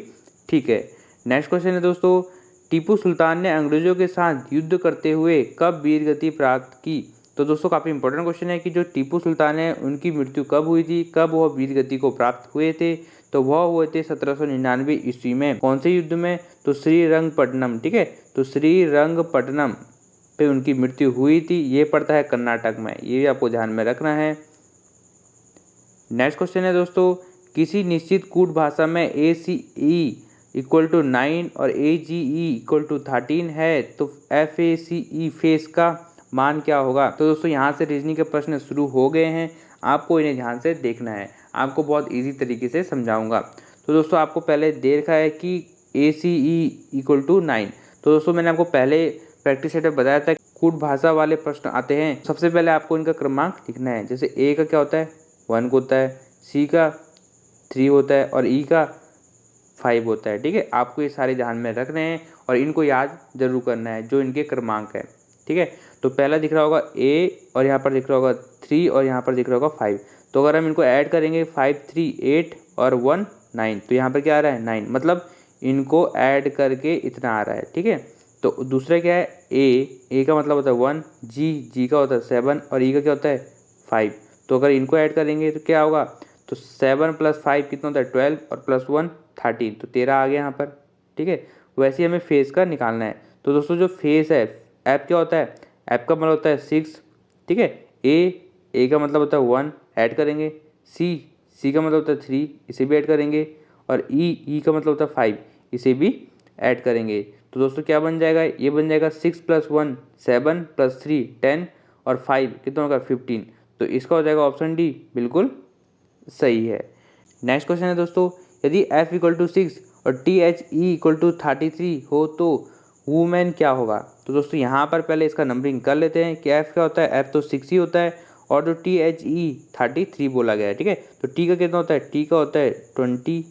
ठीक है। नेक्स्ट क्वेश्चन है दोस्तों, टीपू सुल्तान ने अंग्रेजों के साथ युद्ध करते हुए कब वीरगति प्राप्त की। तो दोस्तों काफ़ी इंपॉर्टेंट क्वेश्चन है कि जो टीपू सुल्तान है उनकी मृत्यु कब हुई थी, कब वह वीरगति को प्राप्त हुए थे। तो वह हुए थे 1799 ईस्वी में। कौन से युद्ध में, तो श्रीरंगपट्टनम। ठीक है, तो श्रीरंगपट्टनम पे उनकी मृत्यु हुई थी, ये पड़ता है कर्नाटक में, ये भी आपको ध्यान में रखना है। नेक्स्ट क्वेश्चन है दोस्तों, किसी निश्चित कूट भाषा में ACE = 9 और AGE = 13 है, तो FACE फेस का मान क्या होगा। तो दोस्तों यहाँ से रीजनिंग के प्रश्न शुरू हो गए हैं, आपको इन्हें ध्यान से देखना है, आपको बहुत इजी तरीके से समझाऊंगा। तो दोस्तों आपको पहले दे रखा है कि ACE = 9। तो दोस्तों मैंने आपको पहले प्रैक्टिस सेट में बताया था कूट भाषा वाले प्रश्न आते हैं, सबसे पहले आपको इनका क्रमांक लिखना है। जैसे A का क्या होता है, 1 होता है, C का 3 होता है और E का 5 होता है। ठीक है, आपको ये सारे ध्यान में रखने हैं और इनको याद जरूर करना है जो इनके क्रमांक है। ठीक है, तो पहला दिख रहा होगा A और यहाँ पर दिख रहा होगा 3 और यहाँ पर दिख रहा होगा 5। तो अगर हम इनको ऐड करेंगे 5 3 8 और 1 9, तो यहाँ पर क्या आ रहा है 9, मतलब इनको ऐड करके इतना आ रहा है। ठीक है, तो दूसरा क्या है ए का मतलब होता है 1, जी का होता है 7 और ई का क्या होता है 5। तो अगर इनको ऐड करेंगे तो क्या होगा, तो 7 + 5 कितना होता है 12 और +1 13, तो 13 आ गया यहाँ पर। ठीक है, वैसे ही हमें फेस का निकालना है। तो दोस्तों जो फेस है ऐप क्या होता है, ऐप का मतलब होता है 6। ठीक है, ए का मतलब होता है 1, ऐड करेंगे। सी का मतलब होता है 3, इसे भी ऐड करेंगे। और ई का मतलब होता है 5, इसे भी ऐड करेंगे। तो दोस्तों क्या बन जाएगा, ये बन जाएगा 6 + 1 7 + 3 10 और 5 कितना होगा 15। तो इसका हो जाएगा ऑप्शन डी बिल्कुल सही है। नेक्स्ट क्वेश्चन है दोस्तों, यदि f = 6 और THE = 33 हो तो वुमेन क्या होगा। तो दोस्तों यहाँ पर पहले इसका नंबरिंग कर लेते हैं कि f क्या होता है, f तो 6 ही होता है और जो THE 33 बोला गया है। ठीक है, तो t का कितना होता है, t का होता है 20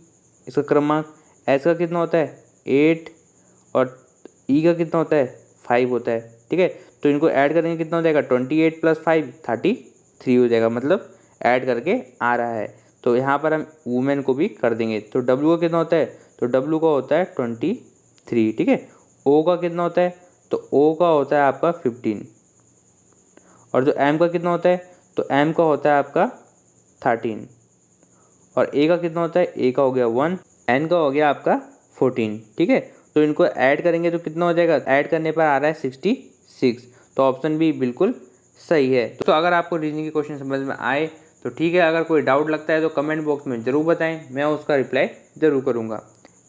इसका क्रमांक, s का कितना होता है 8 और e का कितना होता है 5 होता है। ठीक है, तो इनको ऐड करेंगे कितना हो जाएगा 28 + 5 33 हो जाएगा, मतलब ऐड करके आ रहा है। तो यहाँ पर हम वुमेन को भी कर देंगे। तो W का कितना होता है, तो W का होता है 23। ठीक है, O का कितना होता है, तो O का होता है आपका 15 और जो M का कितना होता है, तो M का होता है आपका 13 और A का कितना होता है, A का हो गया 1, N का हो गया आपका 14। ठीक है, तो इनको ऐड करेंगे तो कितना हो जाएगा, ऐड करने पर आ रहा है 66। तो ऑप्शन बी बिल्कुल सही है। तो अगर आपको रीजनिंग के क्वेश्चन समझ में आए तो ठीक है, अगर कोई डाउट लगता है तो कमेंट बॉक्स में ज़रूर बताएं, मैं उसका रिप्लाई ज़रूर करूँगा।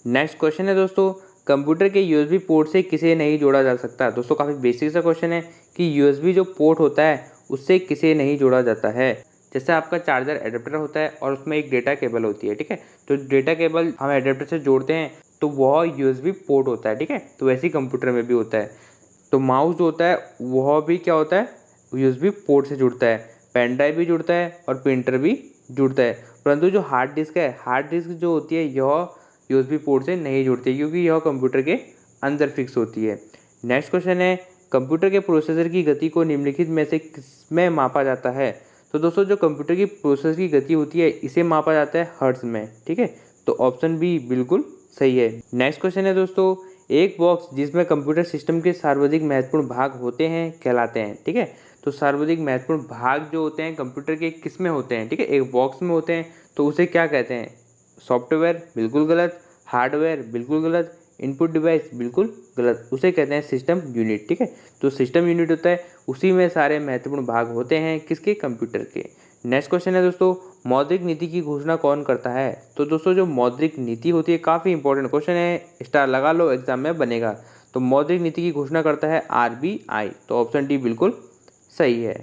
नेक्स्ट क्वेश्चन है दोस्तों, कंप्यूटर के USB पोर्ट से किसे नहीं जोड़ा जा सकता। दोस्तों काफ़ी बेसिक सा क्वेश्चन है कि USB जो पोर्ट होता है उससे किसे नहीं जोड़ा जाता है। जैसे आपका चार्जर एडेप्टर होता है और उसमें एक डेटा केबल होती है। ठीक है, तो डेटा केबल हम एडेप्टर से जोड़ते हैं तो वह USB पोर्ट होता है। ठीक है, तो वैसे ही कंप्यूटर में भी होता है। तो माउस जो होता है वह भी क्या होता है, USB पोर्ट से जुड़ता है। पेन ड्राइव भी जुड़ता है और प्रिंटर भी जुड़ता है, परंतु जो हार्ड डिस्क है, हार्ड डिस्क जो होती है यह USB पोर्ट से नहीं जुड़ती क्योंकि यह कंप्यूटर के अंदर फिक्स होती है। नेक्स्ट क्वेश्चन है, कंप्यूटर के प्रोसेसर की गति को निम्नलिखित में से किसमें मापा जाता है। तो दोस्तों जो कंप्यूटर की प्रोसेसर की गति होती है इसे मापा जाता है हर्ट्ज में। ठीक है, तो ऑप्शन बी बिल्कुल सही है। नेक्स्ट क्वेश्चन है दोस्तों, एक बॉक्स जिसमें कंप्यूटर सिस्टम के सर्वाधिक महत्वपूर्ण भाग होते हैं कहलाते हैं। ठीक है, तो सर्वाधिक महत्वपूर्ण भाग जो होते हैं कंप्यूटर के किस में होते हैं, ठीक है, एक बॉक्स में होते हैं, तो उसे क्या कहते हैं, सॉफ्टवेयर बिल्कुल गलत, हार्डवेयर बिल्कुल गलत, इनपुट डिवाइस बिल्कुल गलत, उसे कहते हैं सिस्टम यूनिट। ठीक है, तो सिस्टम यूनिट होता है उसी में सारे महत्वपूर्ण भाग होते हैं किसके, कंप्यूटर के। नेक्स्ट क्वेश्चन है दोस्तों, मौद्रिक नीति की घोषणा कौन करता है। तो दोस्तों जो मौद्रिक नीति होती है, काफ़ी इंपॉर्टेंट क्वेश्चन है, स्टार लगा लो एग्जाम में बनेगा। तो मौद्रिक नीति की घोषणा करता है RBI, तो ऑप्शन डी बिल्कुल सही है।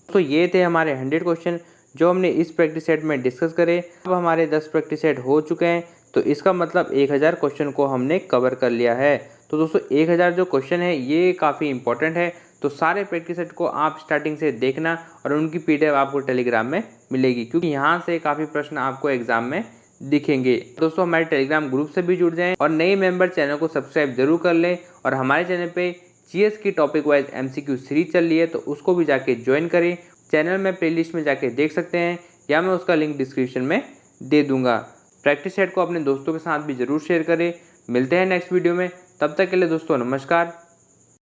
तो ये थे हमारे 100 क्वेश्चन जो हमने इस प्रैक्टिस सेट में डिस्कस करे। अब हमारे 10 प्रैक्टिस सेट हो चुके हैं, तो इसका मतलब 1000 क्वेश्चन को हमने कवर कर लिया है। तो दोस्तों 1000 जो क्वेश्चन है ये काफ़ी इंपॉर्टेंट है, तो सारे प्रैक्टिस सेट को आप स्टार्टिंग से देखना और उनकी PDF आपको टेलीग्राम में मिलेगी क्योंकि यहाँ से काफ़ी प्रश्न आपको एग्जाम में दिखेंगे। दोस्तों हमारे टेलीग्राम ग्रुप से भी जुड़ जाएं और नए मेंबर चैनल को सब्सक्राइब जरूर कर लें और हमारे चैनल पे GS की टॉपिक वाइज MCQ सीरीज चल रही है तो उसको भी जाके ज्वाइन करें। चैनल में प्लेलिस्ट में जाके देख सकते हैं या मैं उसका लिंक डिस्क्रिप्शन में दे दूंगा। प्रैक्टिस सेट को अपने दोस्तों के साथ भी जरूर शेयर करें। मिलते हैं नेक्स्ट वीडियो में, तब तक के लिए दोस्तों नमस्कार।